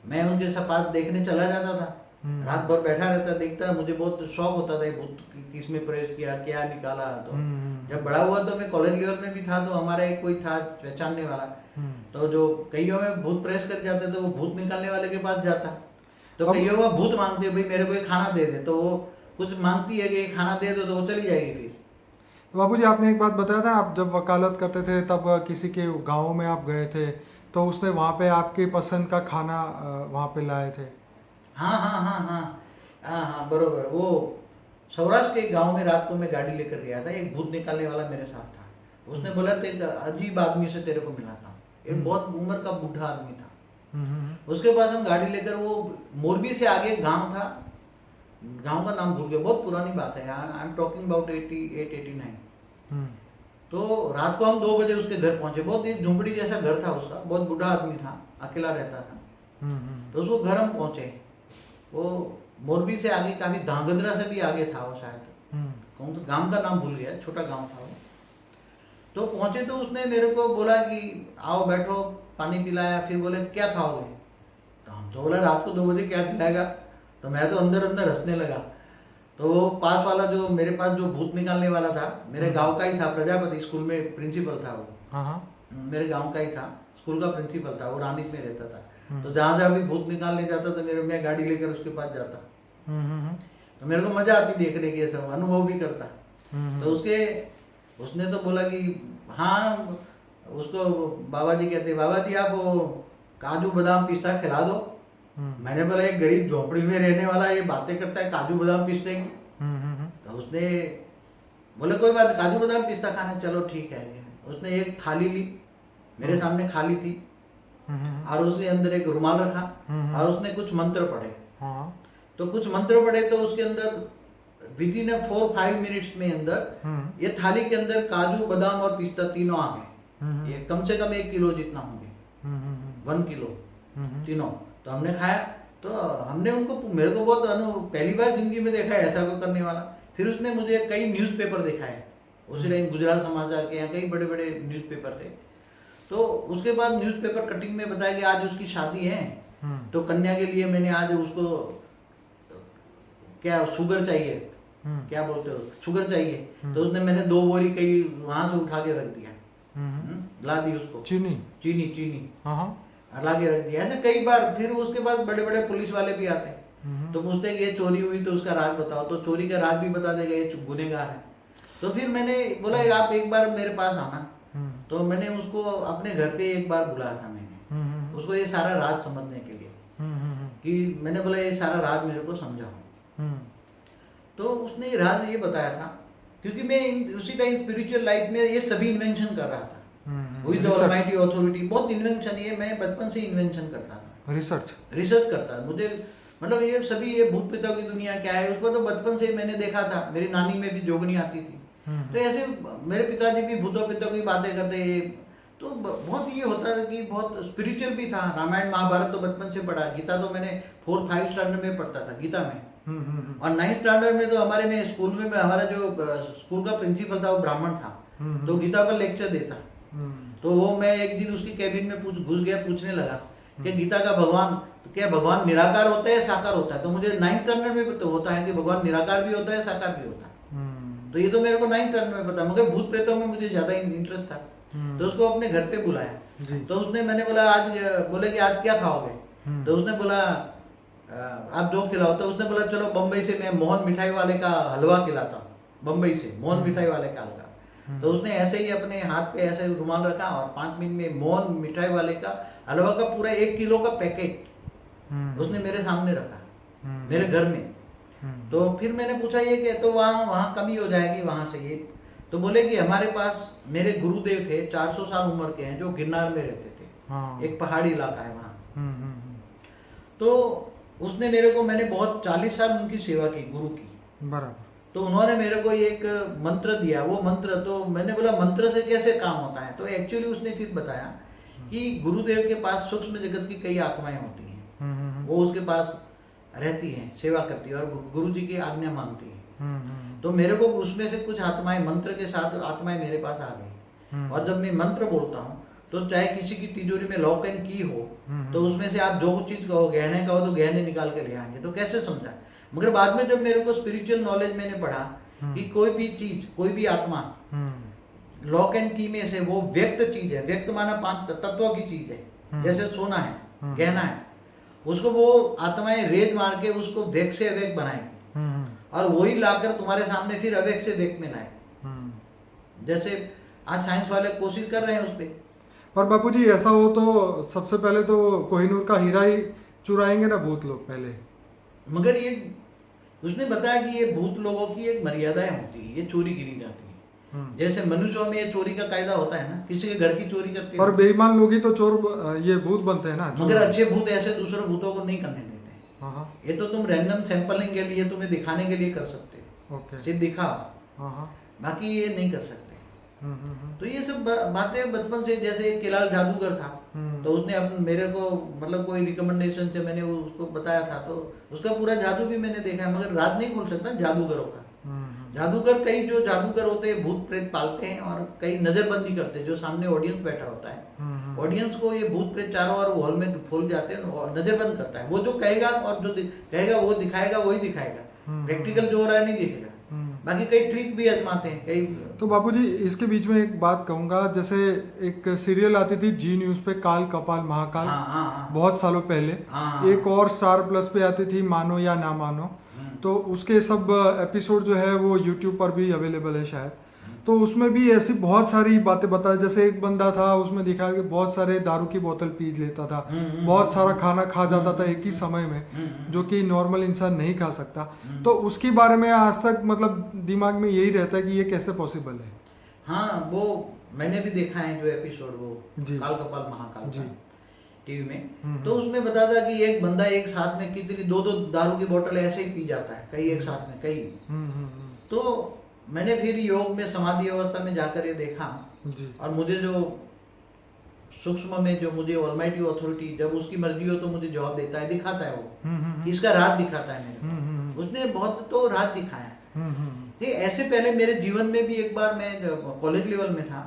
मैं उनके साथ देखने चला जाता था। रात भर बैठा रहता, देखता, मुझे बहुत शौक होता था भूत किसमें प्रवेश किया, क्या निकाला। तो जब बड़ा हुआ तो मैं कॉलेज लेवल में भी था, तो हमारा एक कोई था पहचानने वाला, तो जो कईयों में भूत प्रवेश कर जाते तो वो भूत निकालने वाले के पास जाता। तो कईयों में भूत मांगते, भाई मेरे को एक खाना दे दे, तो वो कुछ मांगती है कि खाना दे दो, तो वो चली जाएगी। फिर बाबूजी, आपने एक बात बताया था, आप जब वकालत करते थे तब किसी के गाँव में आप गए थे, तो उसने वहाँ पे आपके पसंद का खाना वहाँ पे लाए थे। हाँ, बरोबर। वो सौराष्ट्र के गांव में रात को मैं गाड़ी लेकर गया था, एक भूत निकालने वाला मेरे साथ था। उसने बोला एक अजीब आदमी से तेरे को मिला था, एक बहुत उम्र का बूढ़ा आदमी था। उसके बाद हम गाड़ी लेकर, वो मोरबी से आगे गांव था, गांव का नाम भूल गया, बहुत पुरानी बात है, आई एम टॉकिंग अबाउट 88-89। तो रात को हम 2 बजे उसके घर पहुंचे। बहुत ही झुंपड़ी जैसा घर था उसका, बहुत बूढ़ा आदमी था, अकेला रहता था। तो उसको घर हम पहुंचे, वो मोरबी से आगे, काफी धांगध्रा से भी आगे था वो शायद, कौन तो गांव का नाम भूल गया, छोटा गांव था वो। तो पहुंचे तो उसने मेरे को बोला कि आओ बैठो, पानी पिलाया, फिर बोले क्या खाओगे? तो हम तो बोला रात को 2 बजे क्या खिलाएगा? तो मैं तो अंदर अंदर हंसने लगा। तो वो पास वाला जो मेरे पास जो भूत निकालने वाला था, मेरे गांव का ही था, प्रजापति स्कूल में प्रिंसिपल था वो, मेरे गांव का ही था, स्कूल का प्रिंसिपल था वो, रानीप में रहता था। तो जहाँ जहाँ भी भूत निकालने जाता तो मैं गाड़ी लेकर उसके पास जाता। तो मेरे को मजा आती देखने की, सब अनुभव भी करता। तो उसने तो बोला कि हाँ, उसको बाबा जी कहते, बाबा जी आप वो काजू बादाम पिस्ता खिला दो। मैंने बोला एक गरीब झोपड़ी में रहने वाला ये बातें करता है काजू बादाम पिस्ते की? तो उसने बोले कोई बात, काजू बादाम पिस्ता खाना, चलो ठीक है। उसने एक थाली ली, मेरे सामने खाली थी, और उसके अंदर एक रुमाल रखा, और उसने कुछ मंत्र पढ़े। तो कुछ मंत्र पढ़े तो उसके अंदर विद इन 4-5 मिनट्स में अंदर ये थाली के अंदर काजू बादाम और पिस्ता तीनों आ गए। ये कम से कम 1 किलो जितना होंगे, 1 किलो तीनों। तो हमने खाया, तो हमने उनको, मेरे को बहुत पहली बार जिंदगी में देखा है ऐसा कोई करने वाला। फिर उसने मुझे कई न्यूज़पेपर दिखाए, उसी टाइम गुजरात समाचार के, यहाँ कई बड़े बड़े न्यूज़पेपर थे। तो उसके बाद न्यूज़पेपर कटिंग में बताया कि आज उसकी शादी है, तो कन्या के लिए मैंने आज उसको क्या शुगर चाहिए, क्या बोलते हो, शुगर चाहिए। तो उसने, मैंने 2 बोरी कई वहां से उठा के रख दिया, ला दी उसको, चीनी ला के रख दिया। ऐसे कई बार। फिर उसके बाद बड़े बड़े पुलिस वाले भी आते हैं, तो पूछते हैं कि ये चोरी हुई तो उसका राज बताओ, तो चोरी का राज भी बता देगा, ये गुनहगार है। तो फिर मैंने बोला आप एक बार मेरे पास आना। तो मैंने उसको अपने घर पे एक बार बुलाया था मैंने उसको, ये सारा राज समझने के लिए, कि मैंने बोला ये सारा राज मेरे को समझाओ। तो उसने राज ये बताया था, क्योंकि मैं उसी टाइम स्पिरिचुअल लाइफ में ये सभी इन्वेंशन कर रहा था। विद द ऑलमाइटी अथॉरिटी, बहुत इन्वेंशन, ये मैं बचपन से इन्वेंशन करता था, रिसर्च करता। मुझे मतलब ये सभी, ये भूत प्रेतों की दुनिया क्या है, उसको तो बचपन से मैंने देखा था। मेरी नानी में भी जोगनी आती थी, तो ऐसे मेरे पिताजी भी भूतों प्रेतों की बातें करते। तो बहुत ये होता है कि बहुत स्पिरिचुअल भी था। रामायण महाभारत तो बचपन से पढ़ा, गीता तो मैंने 4-5 स्टैंडर्ड में पढ़ता था गीता में, और 9th स्टैंडर्ड में तो हमारे में स्कूल में हमारा जो स्कूल का प्रिंसिपल था वो ब्राह्मण था, तो गीता पर लेक्चर देता। तो वो मैं एक दिन उसकी कैबिन में घुस गया, पूछने लगा कि गीता का भगवान, तो क्या भगवान निराकार होता है साकार होता है? तो मुझे 9th स्टैंडर्ड में तो होता है कि भगवान निराकार भी होता है साकार भी होता है, तो ये तो मेरे को 9th स्टैंडर्ड में पता, मगर भूत प्रेतों में मुझे ज्यादा इंटरेस्ट था। तो उसको अपने घर पे बुलाया। तो उसने, मैंने बोला आज, बोले कि आज क्या खाओगे? तो उसने बोला आप जो खिलाओ। तो उसने बोला चलो बम्बई से मैं मोहन मिठाई वाले का हलवा खिलाता हूँ, बम्बई से मोहन मिठाई वाले का हलवा। तो उसने ऐसे ही अपने हाथ पे ऐसे रुमाल रखा, और 5 मिनट में मोहन मिठाई वाले का हलवा का पूरा 1 किलो का पैकेट उसने मेरे सामने रखा, मेरे घर में। तो फिर मैंने पूछा ये कि तो वहाँ कमी हो जाएगी वहाँ से ये? तो बोले कि हमारे पास मेरे गुरुदेव थे, 400 साल उम्र के हैं, जो गिरनार में रहते थे, एक पहाड़ी इलाका है वहाँ। तो उसने मेरे को, मैंने बहुत 40 साल उनकी सेवा की, गुरु की, बराबर। तो उन्होंने मेरे को एक मंत्र दिया। वो मंत्र, तो मैंने बोला मंत्र से कैसे काम होता है? तो एक्चुअली उसने फिर बताया कि गुरुदेव के पास सूक्ष्म जगत की कई आत्माएं होती हैं, वो उसके पास रहती हैं, सेवा करती है, और गुरु जी की आज्ञा मानती है। तो मेरे को उसमें से कुछ आत्माएं, मंत्र के साथ आत्माएं मेरे पास आ गई। और जब मैं मंत्र बोलता हूँ, तो चाहे किसी की तिजोरी में लॉक एंड की हो, तो उसमें से आप जो चीज कहो, गहने कहो तो गहने निकाल के ले आएंगे। तो कैसे समझा? मगर बाद में जब मेरे को स्पिरिचुअल नॉलेज मैंने पढ़ा कि कोई भी चीज, कोई भी आत्मा लॉक एंड की में से, वो व्यक्त चीज है, व्यक्त माना 5 तत्वों की चीज है, जैसे सोना है, गहना है, उसको वो आत्माएं रेज मार के उसको व्यक्त से अव्यक्त बनाएंगे, और वही लाकर तुम्हारे सामने फिर अव्यक्त से व्यक्त में लाए। जैसे आज साइंस वाले कोशिश कर रहे हैं उस पर। पर बापूजी ऐसा हो तो सबसे पहले तो कोहिनूर का हीरा ही चुराएंगे ना भूत लोग पहले। मगर ये उसने बताया कि ये भूत लोगों की एक मर्यादाएं होती है, ये चोरी गिनी जाती है। जैसे मनुष्यों में ये चोरी का कायदा होता है ना, किसी के घर की चोरी करते हैं। पर बेईमान लोग ही तो चोर, ये भूत बनते हैं ना। मगर अच्छे भूत ऐसे दूसरे भूतों को नहीं करने देते। ये तो तुम रैंडम सैंपलिंग के लिए, तुम्हें दिखाने के लिए कर सकते हो, सिर्फ दिखाओ, बाकी ये नहीं कर सकते। तो ये सब बातें बचपन से, जैसे एक केलाल जादूगर था, तो उसने मेरे को मतलब कोई रिकमेंडेशन से मैंने उसको बताया था, तो उसका पूरा जादू भी मैंने देखा है, मगर राज नहीं खोल सकता जादूगरों का। जादूगर, कई जो जादूगर होते हैं भूत प्रेत पालते हैं, और कई नजरबंदी करते हैं, जो सामने ऑडियंस बैठा होता है, ऑडियंस को ये भूत प्रेत चारों ओर हॉल में फूल जाते हैं और नजरबंद करता है। वो जो कहेगा और जो कहेगा वो दिखाएगा, वही दिखाएगा, प्रैक्टिकल जो हो रहा है नहीं दिखेगा। बाकी कई ट्रिक भी आजमाते हैं कई। तो बाबूजी इसके बीच में एक बात कहूंगा, जैसे एक सीरियल आती थी जी न्यूज पे, काल कपाल महाकाल, बहुत सालों पहले। एक और स्टार प्लस पे आती थी मानो या ना मानो, तो उसके सब एपिसोड जो है वो यूट्यूब पर भी अवेलेबल है शायद। तो उसमें भी ऐसी बहुत सारी बातें बताई, जैसे एक बंदा था उसमें दिखाया कि बहुत सारे दारू की बोतल पी लेता था, बहुत सारा खाना खा जाता था एक ही समय में, जो कि नॉर्मल इंसान नहीं खा सकता। तो उसके बारे में आज तक मतलब दिमाग में यही रहता है कि ये कैसे पॉसिबल है। हाँ, वो मैंने भी देखा है जो एपिसोड, वो काल कपाल महाकाल जी टीवी में। तो उसमें बता था कि एक बंदा एक साथ में कितनी दो दारू की बोतल ऐसे ही पी जाता है, कई एक साथ में कई। तो मैंने फिर योग में समाधि अवस्था में जाकर ये देखा, और मुझे जो सूक्ष्म में जो मुझे ऑलमाइटी अथॉरिटी जब उसकी मर्जी हो तो मुझे जवाब देता है, दिखाता है, वो इसका राज दिखाता है मेरे को। उसने बहुत तो राज दिखाया। ठीक, ऐसे पहले मेरे जीवन में भी एक बार मैं कॉलेज लेवल में था,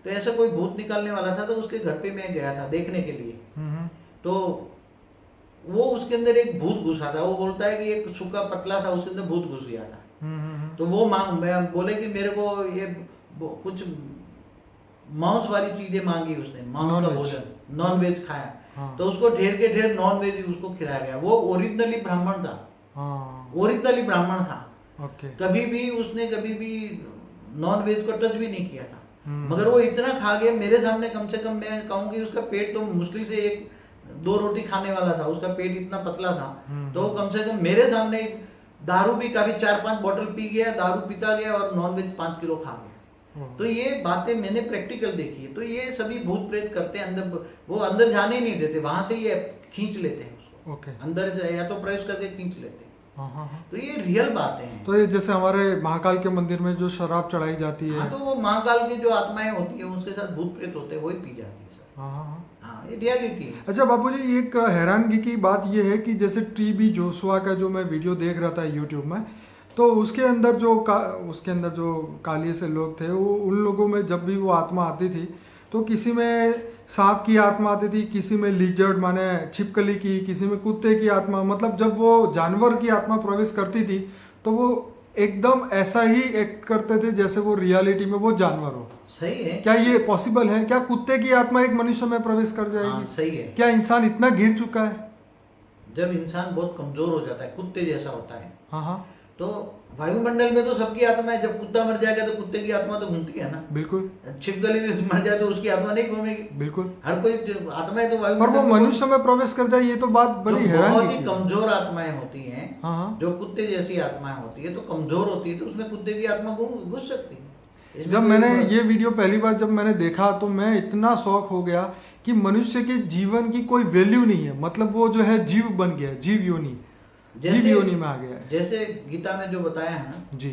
तो ऐसा कोई भूत निकालने वाला था, तो उसके घर पे मैं गया था देखने के लिए। तो वो उसके अंदर एक भूत घुसा था, वो बोलता है कि एक सूखा पतला था, उसके अंदर भूत घुस गया था। तो वो बोले कि मेरे को ये कुछ मांस वाली चीजें मांगी उसने, मांस का भोजन, नॉन वेज खाया। तो उसको ढेर के ढेर नॉन वेज उसको खिलाया गया। वो ओरिजिनली ब्राह्मण था, ओरिजिनली ब्राह्मण था। कभी भी नॉन वेज को टच भी नहीं किया था, मगर वो इतना खा गया मेरे सामने। कम से कम मैं कहूँ कि उसका पेट तो मुश्किल से 1-2 रोटी खाने वाला था, उसका पेट इतना पतला था। तो कम से कम मेरे सामने दारू भी काफी 4-5 बोतल पी गया, दारू पीता गया, और नॉनवेज 5 किलो खा गया। तो ये बातें मैंने प्रैक्टिकल देखी है। तो ये सभी भूत प्रेत करते हैं, अंदर वो अंदर जाने ही नहीं देते, वहां से ये खींच लेते हैं उसको। अंदर या तो प्रवेश करके खींच लेते हैं। तो ये रियल बातें हैं। तो ये जैसे हमारे महाकाल के मंदिर में जो शराब चढ़ाई जाती है, तो वो महाकाल की जो आत्माएं होती है उसके साथ भूत प्रेत होते हैं, वही पी जाती है सर। ये रियलिटी है। अच्छा बाबूजी, एक हैरानगी की बात ये है कि जैसे टीबी जोशुआ का जो मैं वीडियो देख रहा था यूट्यूब में, तो उसके अंदर जो कालिए से लोग थे, वो उन लोगों में जब भी वो आत्मा आती थी, तो किसी में सांप की आत्मा आती थी, किसी में लिजर्ड माने छिपकली की, किसी में कुत्ते की आत्मा। मतलब जब वो जानवर की आत्मा प्रवेश करती थी तो वो एकदम ऐसा ही एक्ट करते थे जैसे वो रियलिटी में वो जानवर हो। सही है। क्या ये पॉसिबल है? क्या कुत्ते की आत्मा एक मनुष्य में प्रवेश कर जाएगी? सही है। क्या इंसान इतना गिर चुका है? जब इंसान बहुत कमजोर हो जाता है, कुत्ते जैसा होता है, तो वायुमंडल में तो सबकी आत्मा है। जब कुत्ता मर जाएगा तो कुत्ते की आत्मा तो घूमती है ना। बिल्कुल। छिपकली भी मर जाए तो उसकी आत्मा नहीं घूमेगी। बिल्कुल। हर कोई आत्मा है तो पर वो मनुष्य में प्रवेश कर जाए, ये तो बात बड़ी हैरान बहुत ही कमजोर आत्माएं होती हैं। जो कुत्ते जैसी आत्माएं होती है तो कमजोर होती है, तो उसमें कुत्ते की आत्मा घुस सकती है। जब मैंने ये वीडियो पहली बार जब मैंने देखा तो मैं इतना शॉक हो गया कि मनुष्य के जीवन की कोई वैल्यू नहीं है। मतलब वो जो है जीव बन गया, जीव योनि में आ गया है। जैसे गीता में जो बताया है ना जी,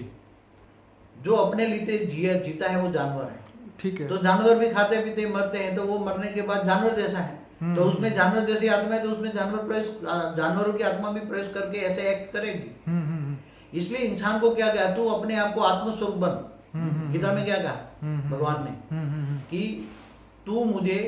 जो अपने लिए जीता है वो जानवर है। ठीक है। तो जानवर भी खाते पीते मरते हैं, तो वो मरने के बाद जानवर जैसा है। तो उसमें जानवर जैसी आत्मा है, तो उसमें जानवरों की आत्मा भी प्रवेश करके ऐसे एक्ट करेगी। इसलिए इंसान को क्या कहा, तू अपने आप को आत्मस्वरूप बन। गीता में क्या कहा भगवान ने कि तू मुझे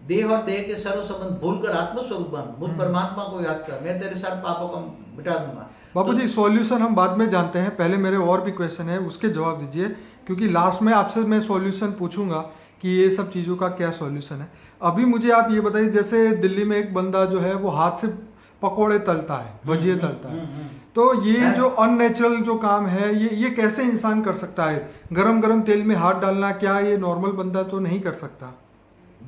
देह और देह के सर्व संबंध भूलकर आत्मस्वरूप बन, मुझ परमात्मा को याद कर, मैं तेरे सारे पापों को मिटा दूंगा। बाबूजी सॉल्यूशन हम बाद में जानते हैं, पहले मेरे और भी क्वेश्चन है उसके जवाब दीजिए, क्योंकि लास्ट में आपसे मैं सॉल्यूशन पूछूंगा कि ये सब चीज़ों का क्या सॉल्यूशन है। अभी मुझे आप ये बताइए, जैसे दिल्ली में एक बंदा जो है वो हाथ से पकौड़े तलता है, भजिए तलता है, तो ये जो अननेचुरल जो काम है ये कैसे इंसान कर सकता है? गरम गरम तेल में हाथ डालना, क्या ये नॉर्मल बंदा तो नहीं कर सकता?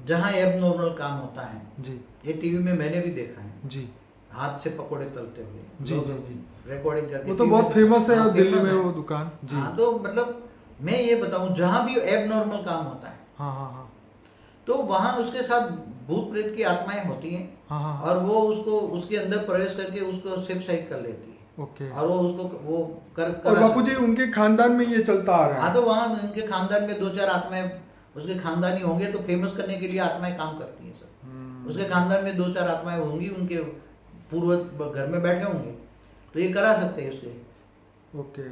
जहाँ एबनॉर्मल काम होता है जी, ये टीवी में मैंने भी देखा है जी, हाथ से पकोड़े तलते हुए जी जी जी, रिकॉर्डिंग करके। वो तो बहुत फेमस है दिल्ली में वो दुकान जी। हाँ, तो मतलब मैं ये बताऊं, जहाँ भी एबनॉर्मल काम होता है, हाँ हाँ हाँ, तो वहाँ उसके साथ भूत प्रेत की आत्माएं होती हैं। हाँ हाँ, और वो उसको उसके अंदर प्रवेश करके उसको शिव शहीद कर लेती है। ओके। और वो उसको वो और बापूजी उनके खानदान में ये चलता आ रहा हाँ, है। तो वहाँ उनके खानदान में 2-4 आत्माएं उसके खानदानी होंगे, तो फेमस करने के लिए आत्माएं काम करती हैं सब। उसके खानदान में 2-4 आत्माएं होंगी, उनके पूर्वज घर में बैठे होंगे, तो ये करा सकते हैं उसके। ओके।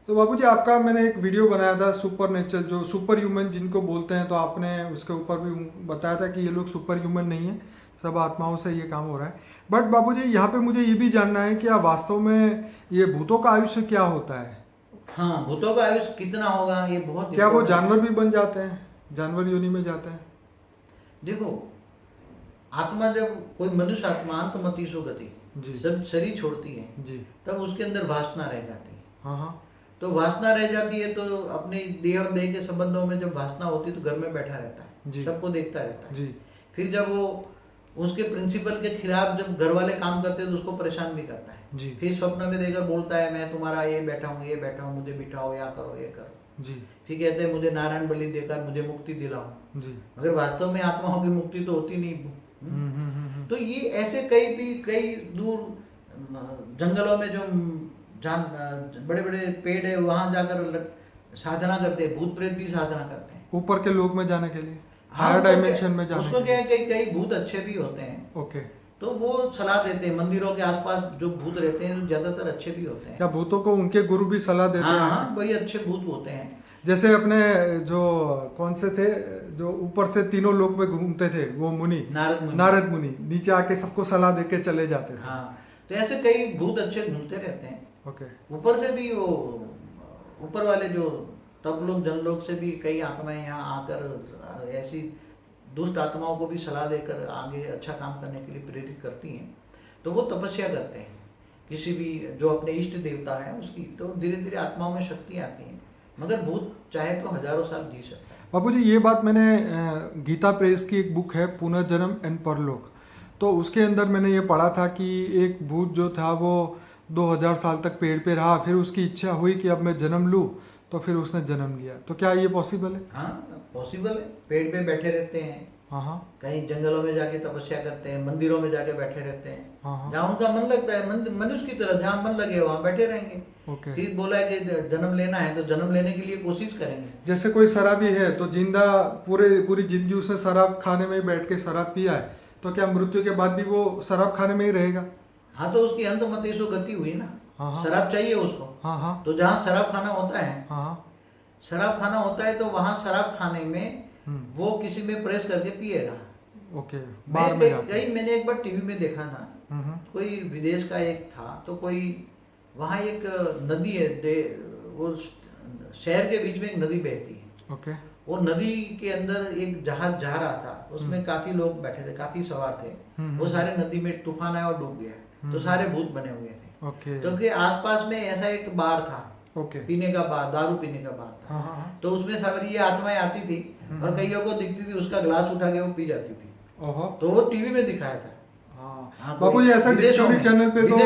तो बापूजी आपका मैंने एक वीडियो बनाया था सुपर नेचर, जो सुपर ह्यूमन जिनको बोलते हैं, तो आपने उसके ऊपर भी बताया था कि ये लोग सुपर ह्यूमन नहीं है, सब आत्माओं से ये काम हो रहा है। बट बापूजी यहाँ पे मुझे ये भी जानना है कि वास्तव में ये भूतों का आयुष्य क्या होता है? हाँ, भूतों का आयुष कितना होगा ये बहुत क्या वो important जानवर भी बन जाते हैं, जानवर योनि में जाते हैं? देखो, आत्मा जब कोई मनुष्य आत्मा अंतमति सो गति जी। जब शरीर छोड़ती है जी। तब उसके अंदर वासना रह जाती है। हाँ हाँ। तो वासना रह जाती है, तो अपने देह और देह के संबंधों में जब वासना होती है तो घर में बैठा रहता जी। है, सबको देखता रहता है। जी। फिर जब वो उसके प्रिंसिपल के खिलाफ जब घर वाले काम करते हैं तो उसको परेशान भी करता है। जी। फिर स्वप्न में देखकर बोलता है मैं तुम्हारा ये बैठा हूँ, मुझे बिठाओ, या करो, ये करो। जी। फिर कहते हैं मुझे नारायण बलि देकर मुझे मुक्ति दिलाओ। जी। मगर वास्तव में आत्माओं की मुक्ति तो होती नहीं। तो ये ऐसे कई दूर जंगलों में जो बड़े बड़े पेड़ है, वहां जाकर साधना करते हैं, भूत प्रेत भी साधना करते हैं ऊपर के लोक में जाने के लिए, हाँ, हायर डायमेंशन में जाने उसको के क्या लिए। है, कई भूत अच्छे भी होते हैं। ओके। तो वो सलाह देते हैं, मंदिरों के आसपास जो भूत रहते हैं जो ज्यादातर अच्छे भी होते हैं। क्या भूतों को उनके गुरु भी सलाह देते हाँ हैं? हाँ, वही अच्छे भूत होते हैं। जैसे अपने जो कौन से थे जो ऊपर से तीनों लोक में घूमते थे, वो मुनि, नारद मुनि नीचे आके सबको सलाह देके चले जाते थे। हाँ, तो ऐसे कई भूत अच्छे घूमते रहते हैं। ओके। ऊपर से भी वो ऊपर वाले जो तब लोग जन लोग से भी कई आत्माएं यहाँ आकर ऐसी दुष्ट आत्माओं को भी सलाह देकर आगे अच्छा काम करने के लिए प्रेरित करती हैं। तो वो तपस्या करते हैं, किसी भी जो अपने इष्ट देवता है उसकी, तो धीरे धीरे आत्माओं में शक्ति आती है। मगर भूत चाहे तो हजारों साल जी सकता है। बाबूजी ये बात मैंने गीता प्रेस की एक बुक है पुनर्जन्म एंड परलोक, तो उसके अंदर मैंने ये पढ़ा था कि एक भूत जो था वो 2000 साल तक पेड़ पे रहा, फिर उसकी इच्छा हुई कि अब मैं जन्म लूँ, तो फिर उसने जन्म लिया। तो क्या ये पॉसिबल है? हाँ, पॉसिबल है। पेड़ पे बैठे रहते हैं, हाँ हाँ। कहीं जंगलों में जाके तपस्या करते हैं, मंदिरों में जाके बैठे रहते हैं, हाँ। जहाँ उनका मन लगता है, मनुष्य की तरह जहाँ मन लगे वहाँ बैठे रहेंगे। ओके। फिर बोला है कि जन्म लेना है तो जन्म लेने के लिए कोशिश करेंगे। जैसे कोई शराबी है तो जिंदा पूरी जिंदगी उसने शराब खाने में बैठ के शराब पिया है, तो क्या मृत्यु के बाद भी वो शराब खाने में ही रहेगा? हाँ, तो उसकी अंतमतेषु गति हुई ना। हाँ। शराब चाहिए उसको। हाँ हाँ। तो जहाँ शराब खाना होता है, हाँ। शराब खाना होता है, तो वहाँ शराब खाने में वो किसी में प्रेस करके पिएगा। ओके। बार में मैंने एक बार टीवी में देखा था, कोई विदेश का एक था, तो कोई वहाँ एक नदी है, वो शहर के बीच में एक नदी बहती है। ओके। वो नदी के अंदर एक जहाज जा रहा था, उसमें काफी लोग बैठे थे, काफी सवार थे। वो सारे नदी में तूफान आया और डूब गया, तो सारे भूत बने हुए थे। ओके। क्योंकि आसपास में ऐसा एक बार था, ओके, पीने का बार, दारू पीने का बार था। हाँ। तो उसमें सारी ये आत्माएं आती थी और कईयों को दिखती थी, उसका गिलास उठा के वो पी जाती थी। ओहो। तो वो टीवी में दिखाया था। हाँ, बाबू जी ऐसा डिस्कवरी चैनल पे तो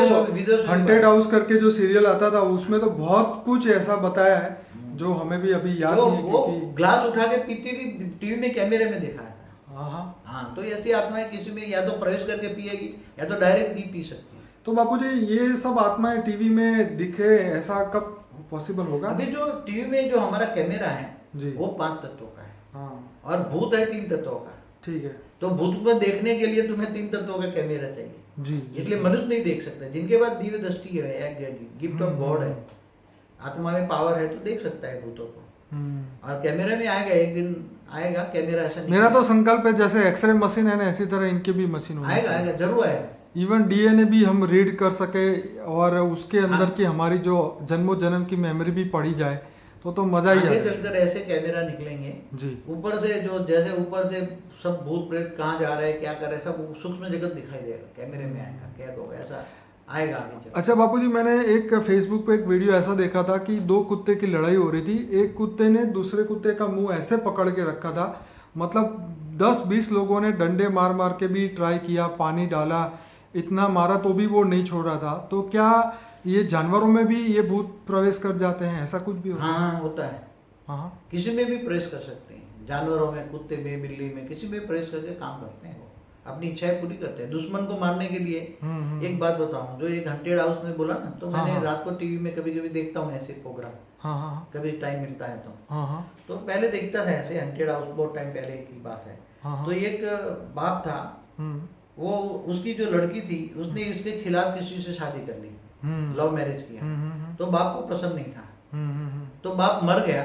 हंटेड हाउस करके जो सीरियल आता था उसमें तो बहुत कुछ ऐसा बताया है जो हमें भी अभी याद तो नहीं है, वो क्योंकि ग्लास उठा के पीती थी, टीवी में कैमरे में दिखाया था। हाँ। हाँ, तो ऐसी आत्माएं किसी में या तो प्रवेश करके पिएगी या तो डायरेक्ट भी पी सकती है। तो बापू जी ये सब आत्माएं टीवी में दिखे, ऐसा कब पॉसिबल होगा? अभी जो टीवी में जो हमारा कैमरा है जी, वो 5 तत्वों का है। हाँ और भूत है 3 तत्वों का। ठीक है। तो भूत को देखने के लिए तुम्हें 3 तत्वों का कैमरा चाहिए जी। इसलिए मनुष्य नहीं देख सकता। जिनके पास दिव्य दृष्टि है, गिफ्ट ऑफ गॉड है, आत्मा में पावर है, तो देख सकता है भूतों को। और कैमरे में आएगा, एक दिन आएगा कैमरा। ऐसा नहीं, मेरा तो संकल्प है जैसे एक्सरे मशीन है ना, इसी तरह इनके भी मशीन होनी आएगा, चाहिए। जरूर आएगा। इवन डीएनए भी हम रीड कर सके और उसके अंदर की हमारी जो जन्मों जन्म की मेमोरी भी पढ़ी जाए तो मजा ही आगे आएगा। चलकर ऐसे कैमरा निकलेंगे जी। ऊपर से, जो जैसे ऊपर से सब भूत प्रेत कहाँ जा रहे हैं, क्या कर रहे हैं, सब सूक्ष्म जगत दिखाई देगा, कैमरे में आएगा। कह दो ऐसा आएगा आगे चलकर। अच्छा बापूजी, मैंने एक फेसबुक पे एक वीडियो ऐसा देखा था कि 2 कुत्ते की लड़ाई हो रही थी। एक कुत्ते ने दूसरे कुत्ते का मुंह ऐसे पकड़ के रखा था, मतलब 10-20 लोगों ने डंडे मार मार के भी ट्राई किया, पानी डाला, इतना मारा तो भी वो नहीं छोड़ रहा था। तो क्या ये जानवरों में भी ये भूत प्रवेश कर जाते हैं, ऐसा कुछ भी होता है? हाँ, होता है। हाँ, किसी में भी प्रेस कर सकते हैं, जानवरों में, कुत्ते में, बिल्ली में, किसी में प्रेस करके काम करते हैं वो। अपनी इच्छाएं पूरी करते हैं दुश्मन को मारने के लिए। एक बात बताऊं, जो एक हंटेड हाउस में बोला ना, तो हाँ, मैंने हाँ। रात को टीवी में कभी कभी देखता हूँ ऐसे प्रोग्राम, हाँ हाँ कभी टाइम मिलता है तो। हाँ हाँ तो पहले देखता था ऐसे हंटेड हाउस, बहुत टाइम पहले की बात है। हाँ तो एक बाप था, हम्म वो उसकी जो लड़की थी उसने इसके खिलाफ किसी से शादी कर ली, लव मैरिज किया। तो बाप को पसंद नहीं था, तो बाप मर गया।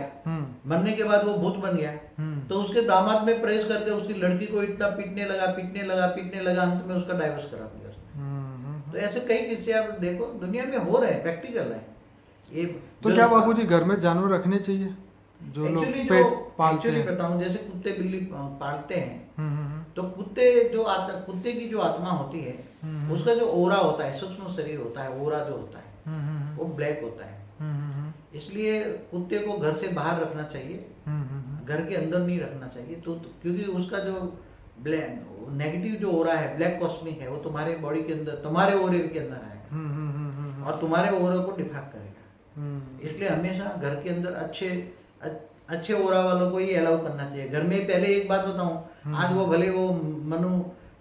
मरने के बाद वो भूत बन गया। तो उसके दामाद में प्रेस करके उसकी लड़की को इतना पीटने लगा, अंत में उसका डाइवोर्स करा दिया उसने। तो ऐसे कई किस्से आप देखो दुनिया में हो रहे हैं, प्रैक्टिकल है ये। तो क्या बाबूजी घर में जानवर रखने चाहिए जो लोग एक्चुअली पेट पालते हैं? बताऊं, जैसे कुत्ते बिल्ली पालते हैं, तो कुत्ते कुत्ते की जो आत्मा होती है, उसका जो ओरा होता है, सूक्ष्म शरीर होता है, ओरा जो होता है वो ब्लैक होता है। इसलिए कुत्ते को घर से बाहर रखना चाहिए, घर के अंदर नहीं रखना चाहिए। तो क्योंकि उसका जो नेगेटिव जो ओरा है, ब्लैक कॉस्मिक है, वो तुम्हारे बॉडी के अंदर, तुम्हारे ओरे के अंदर आएगा और तुम्हारे ओरे को डिफेक्ट करेगा। इसलिए हमेशा घर के अंदर अच्छे ओरा वालों को ही अलाउ करना चाहिए घर में। पहले एक बात बताऊं, आज वो भले वो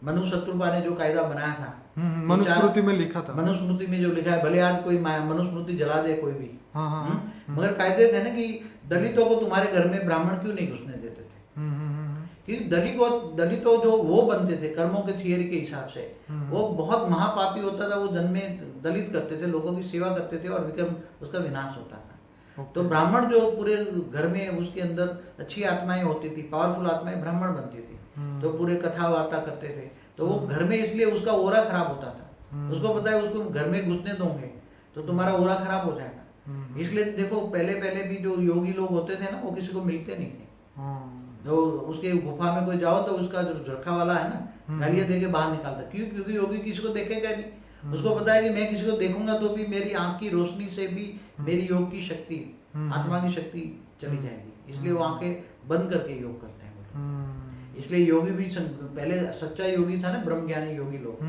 मनु शत्रुपा ने जो कायदा बनाया था, मनुस्मृति में लिखा था, मनुस्मृति में जो लिखा है, भले आज कोई मनुस्मृति जला दे कोई भी, मगर कायदे थे ना कि दलितों को तुम्हारे घर में ब्राह्मण क्यों नहीं घुसने देते थे। क्योंकि दलितों जो वो बनते थे कर्मों के थियरी के हिसाब से, वो बहुत महापापी होता था। वो जन्मे दलित करते थे, लोगों की सेवा करते थे और विक्रम उसका विनाश होता था। तो ब्राह्मण जो पूरे घर में उसके अंदर अच्छी आत्माएं होती थी, पावरफुल आत्माएं ब्राह्मण बनती थी, तो पूरे कथा वार्ता करते थे। तो वो घर में इसलिए उसका ओरा खराब होता था। उसको पता है उसको घर में घुसने दोगे तो तुम्हारा ओरा खराब हो जाएगा। इसलिए देखो पहले भी जो योगी लोग होते थे ना, वो किसी को मिलते नहीं थे। जो उसके गुफा में कोई जाओ तो उसका जो झड़का वाला है ना, गालियां दे के बाहर निकालता। क्यों? क्योंकि योगी किसी को देखेगा नहीं। उसको पता है कि मैं किसी को देखूंगा तो भी मेरी आंख की रोशनी से भी मेरी योग की शक्ति, आत्मा की शक्ति चली जाएगी। इसलिए वो आंखें बंद करके योग करते हैं। इसलिए योगी भी पहले सच्चा योगी था ना, ब्रह्म ज्ञानी योगी लोग,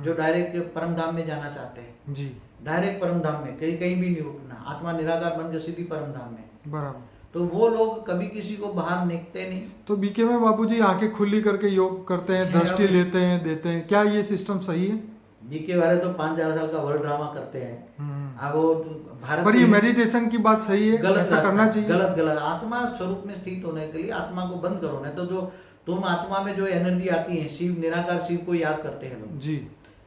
जो डायरेक्ट परम धाम में जाना चाहते हैं जी, डायरेक्ट परम धाम में, कहीं भी नहीं रुकना, आत्मा निराकार बनकर सीधी परम धाम में। बराबर। तो वो लोग कभी किसी को बाहर निकलते नहीं। तो बीके में बाबूजी आंखें खुली करके योग करते हैं, दृष्टि लेते हैं, देते हैं, क्या ये सिस्टम सही है? बीके वाले तो 5,000 साल का वर्ल्ड ड्रामा करते हैं। अब वो भारत पर ये मेडिटेशन की बात सही है, गलत ऐसा करना चाहिए? गलत। आत्मा स्वरूप में स्थित होने के लिए आत्मा को बंद करो, नहीं तो जो तुम आत्मा में जो एनर्जी आती है, शिव निराकार शिव को याद करते हैं लोग जी,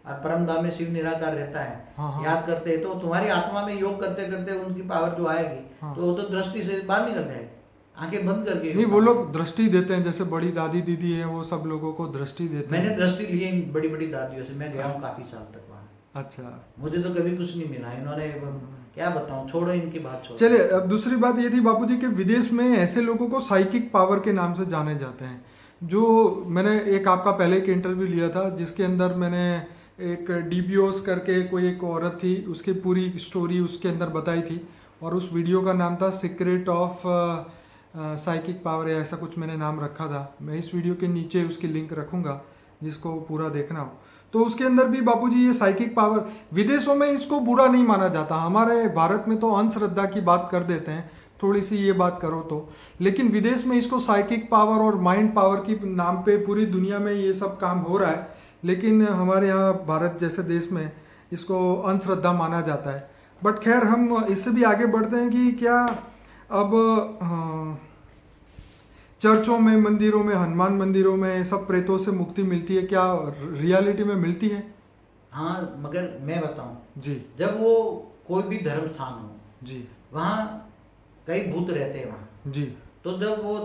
और परम धाम में शिव निराकार रहता है। हाँ। याद करते हैं तो तुम्हारी आत्मा में योग करते करते उनकी पावर जो आएगी, हाँ। तो वो तो दृष्टि से बाहर निकल जाएगी, आंखें बंद करके। नहीं, वो लोग दृष्टि देते हैं, जैसे बड़ी दादी दीदी है, वो सब लोगों को दृष्टि देते हैं। मैंने दृष्टि ली है बड़ी बड़ी दादियों से, मैं गया हूँ काफी साल तक वहाँ। अच्छा, मुझे तो कभी कुछ नहीं मिला। इन्होंने क्या बताऊं, छोड़ो इनकी बात, छोड़ो। चलिए, अब दूसरी बात ये थी बापूजी कि विदेश में ऐसे लोगों को साइकिक पावर के नाम से जाने जाते हैं। जो मैंने एक आपका पहले एक इंटरव्यू लिया था जिसके अंदर मैंने एक डीबीओस करके कोई एक औरत थी, उसकी पूरी स्टोरी उसके अंदर बताई थी, और उस वीडियो का नाम था सीक्रेट ऑफ साइकिक पावर, या ऐसा कुछ मैंने नाम रखा था। मैं इस वीडियो के नीचे उसकी लिंक रखूंगा जिसको पूरा देखना हो। तो उसके अंदर भी बापूजी ये साइकिक पावर, विदेशों में इसको बुरा नहीं माना जाता, हमारे भारत में तो अंधश्रद्धा की बात कर देते हैं, थोड़ी सी ये बात करो तो, लेकिन विदेश में इसको साइकिक पावर और माइंड पावर की नाम पे पूरी दुनिया में ये सब काम हो रहा है, लेकिन हमारे यहाँ भारत जैसे देश में इसको अंधश्रद्धा माना जाता है। बट खैर, हम इससे भी आगे बढ़ते हैं कि क्या अब चर्चों में, मंदिरों में, हनुमान मंदिरों में सब प्रेतों से मुक्ति मिलती है, क्या रियलिटी में मिलती है? हाँ, मगर मैं बताऊं जी, जब वो कोई भी धर्म स्थान हो जी, वहाँ कई भूत रहते हैं वहाँ जी, तो जब वो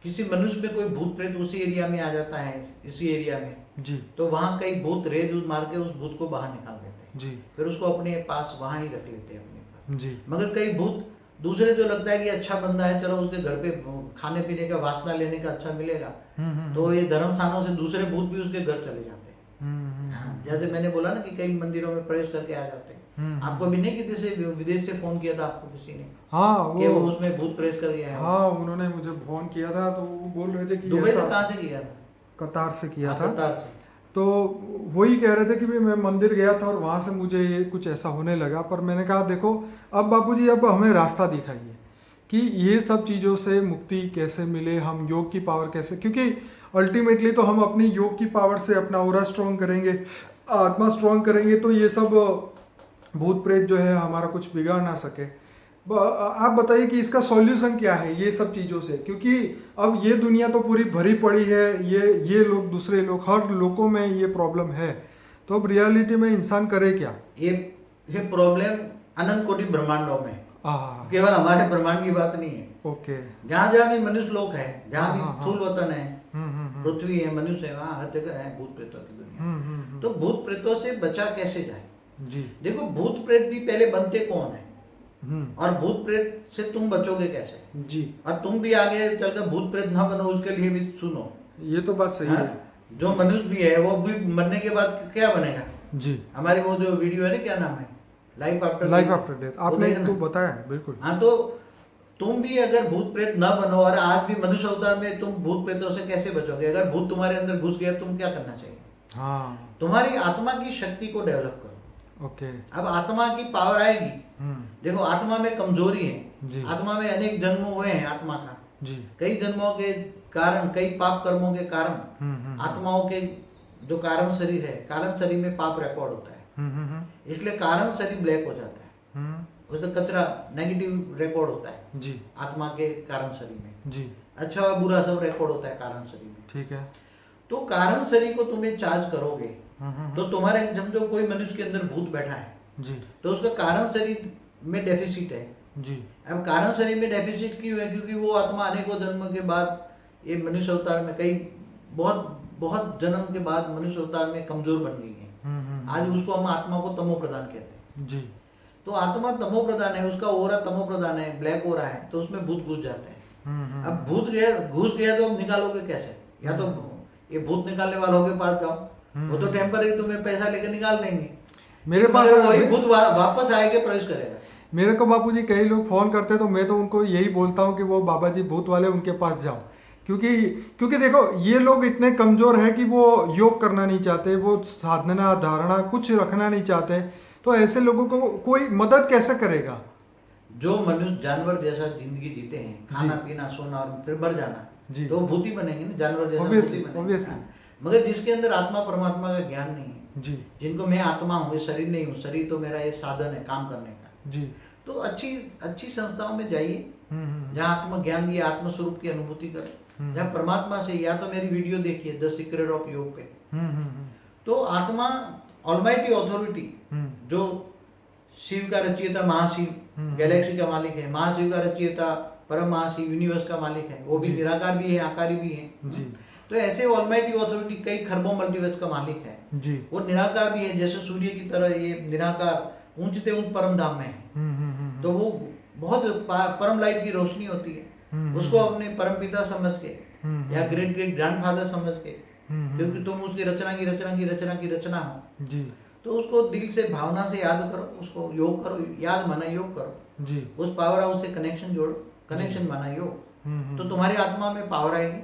किसी मनुष्य में कोई भूत प्रेत उसी एरिया में आ जाता है, इसी एरिया में जी, तो वहाँ कई भूत रेज मार के उस भूत को बाहर निकाल देते हैं जी, फिर उसको अपने पास वहाँ ही रख लेते हैं अपने पास जी। मगर कई भूत दूसरे जो लगता है कि अच्छा बंदा है, चलो उसके घर पे खाने पीने का वासना लेने का अच्छा मिलेगा, तो ये धर्म स्थानों से दूसरे भूत भी उसके घर चले जाते हैं। जैसे मैंने बोला ना कि कई मंदिरों में प्रवेश करके आ जाते हैं। आपको भी नहीं कि जैसे विदेश से फोन किया था आपको किसी ने? हाँ, वो उसमें भूत प्रवेश कर गया है। हाँ, उन्होंने मुझे फोन किया था, तो वो बोल रहे थे कि दुबई से कहाँ से किया था? कतार से किया था। कतार से। तो वही कह रहे थे कि भाई मैं मंदिर गया था और वहाँ से मुझे ये कुछ ऐसा होने लगा। पर मैंने कहा देखो, अब बापूजी अब हमें रास्ता दिखाइए कि ये सब चीज़ों से मुक्ति कैसे मिले, हम योग की पावर कैसे, क्योंकि अल्टीमेटली तो हम अपनी योग की पावर से अपना ऑरा स्ट्रॉन्ग करेंगे, आत्मा स्ट्रॉन्ग करेंगे, तो ये सब भूत प्रेत जो है हमारा कुछ बिगाड़ ना सके। आप बताइए कि इसका सॉल्यूशन क्या है ये सब चीज़ों से, क्योंकि अब ये दुनिया तो पूरी भरी पड़ी है, ये लोग दूसरे लोग हर लोगों में ये प्रॉब्लम है, तो अब रियलिटी में इंसान करे क्या? ये प्रॉब्लम अनंत कोटि ब्रह्मांडों में, हाँ, केवल हमारे ब्रह्मांड की बात नहीं है। ओके। जहाँ जहाँ भी मनुष्य लोक है, जहाँ हाँ, भी स्थूल वतन है, हम्म, पृथ्वी है, मनुष्य है, वहाँ हर जगह है भूत प्रेतों की दुनिया। हम्म, तो भूत प्रेतों से बचा कैसे जाए? जी, देखो, भूत प्रेत भी पहले बनते कौन है, हम्म, और भूत प्रेत से तुम बचोगे कैसे, जी, और तुम भी आगे चलकर भूत प्रेत ना बनो उसके लिए भी सुनो। ये तो बात सही हाँ? है। जो मनुष्य भी है वो भी मरने के बाद क्या बनेगा? जी, हमारी वो जो वीडियो है ना, क्या नाम है, लाइफ आफ्टर डेथ, आपने देखना। तो बताया है, बिल्कुल। हाँ, तो तुम भी अगर भूत प्रेत न बनो, और आज भी मनुष्य अवतार में तुम भूत प्रेतों से कैसे बचोगे? अगर भूत तुम्हारे अंदर घुस गया, तुम क्या करना चाहिए? हाँ, तुम्हारी आत्मा की शक्ति को डेवलप करो। ओके, अब आत्मा की पावर आएगी। हम्म, देखो, आत्मा में कमजोरी जी। है, आत्मा में अनेक जन्म हुए हैं आत्मा का, जी, कई जन्मों के कारण, कई पाप कर्मों के कारण, आत्माओं के जो कारण शरीर है, कारण शरीर में पाप रिकॉर्ड होता है, इसलिए कारण शरीर ब्लैक हो जाता है, उससे कचरा नेगेटिव रिकॉर्ड होता है जी, आत्मा के कारण शरीर में, जी, अच्छा और बुरा सब रिकॉर्ड होता है कारण शरीर में। ठीक है, तो कारण शरीर को तुम्हें चार्ज करोगे, तो तुम्हारे समझो कोई मनुष्य के अंदर भूत बैठा है, जी, तो उसका कारण शरीर में डेफिसिट है। जी, अब कारण शरीर में डेफिसिट क्यों है? क्योंकि वो आत्मा अनेकों जन्म के बाद ये मनुष्य अवतार में, कई बहुत बहुत जन्म के बाद मनुष्य अवतार में कमजोर बन गई है। आज उसको हम आत्मा को तमो प्रदान कहते हैं। जी, तो आत्मा तमो प्रधान है, उसका ओरा तमो प्रधान है, ब्लैक ओरा है, तो उसमें भूत घुस जाते हैं। अब भूत घुस गया तो निकालोगे कैसे? या तो ये भूत निकालने वालों के पास जाओ, वो तो टेम्पररी तुम्हें पैसा लेकर निकाल देंगे, मेरे पास वही भूत वापस आएगा, प्रवेश करेगा। मेरे को बापूजी कई लोग फोन करते हैं, तो मैं तो उनको यही बोलता हूँ कि वो बाबा जी भूत वाले उनके पास जाओ, क्योंकि देखो ये लोग इतने कमजोर है कि वो योग करना नहीं चाहते, वो साधना धारणा कुछ रखना नहीं चाहते, तो ऐसे लोगों को कोई मदद कैसे करेगा? जो मनुष्य जानवर जैसा जिंदगी जीते हैं, खाना पीना सोना और फिर मर जाना, जी, तो भूत ही बनेंगे ना, जानवर जैसा Obviously, भूत ही बनेंगे। obviously। हाँ। मगर जिसके अंदर आत्मा परमात्मा का ज्ञान नहीं है, जी, जिनको मैं आत्मा हूँ, ये शरीर नहीं हूँ, शरीर तो मेरा ये साधन है काम करने का, जी, तो अच्छी अच्छी संस्थाओं में जाइए जहाँ आत्म ज्ञान दिए, आत्म स्वरूप की अनुभूति करें, जहाँ परमात्मा से, या तो मेरी वीडियो देखिए द सीक्रेट ऑफ योग पे, तो आत्मा ऑलमाइटी अथॉरिटी, जो शिव का रचयिता महाशिव, गैलेक्सी का मालिक है, महाशिव का रचयिता परम महाशिव, यूनिवर्स का मालिक है, वो भी निराकार भी है, आकारी भी है जी, तो ऐसे ऑलमाइटी अथॉरिटी कई खरबों मल्टीवर्स का मालिक है जी, वो निराकार भी है, जैसे सूर्य की तरह ये निराकार ऊंचते ऊंच परम धाम में है, तो वो बहुत परम लाइट की रोशनी होती है, उसको अपने परम पिता समझ के या ग्रेट ग्रेट ग्रैंडफादर समझ के, क्योंकि तुम उसकी रचना की रचना हो, जी, तो उसको दिल से भावना से याद करो, उसको योग करो, याद माना योग करो, जी, उस पावर हाउस से कनेक्शन जोड़ो, कनेक्शन माना योग, तो तुम्हारी आत्मा में पावर आएगी,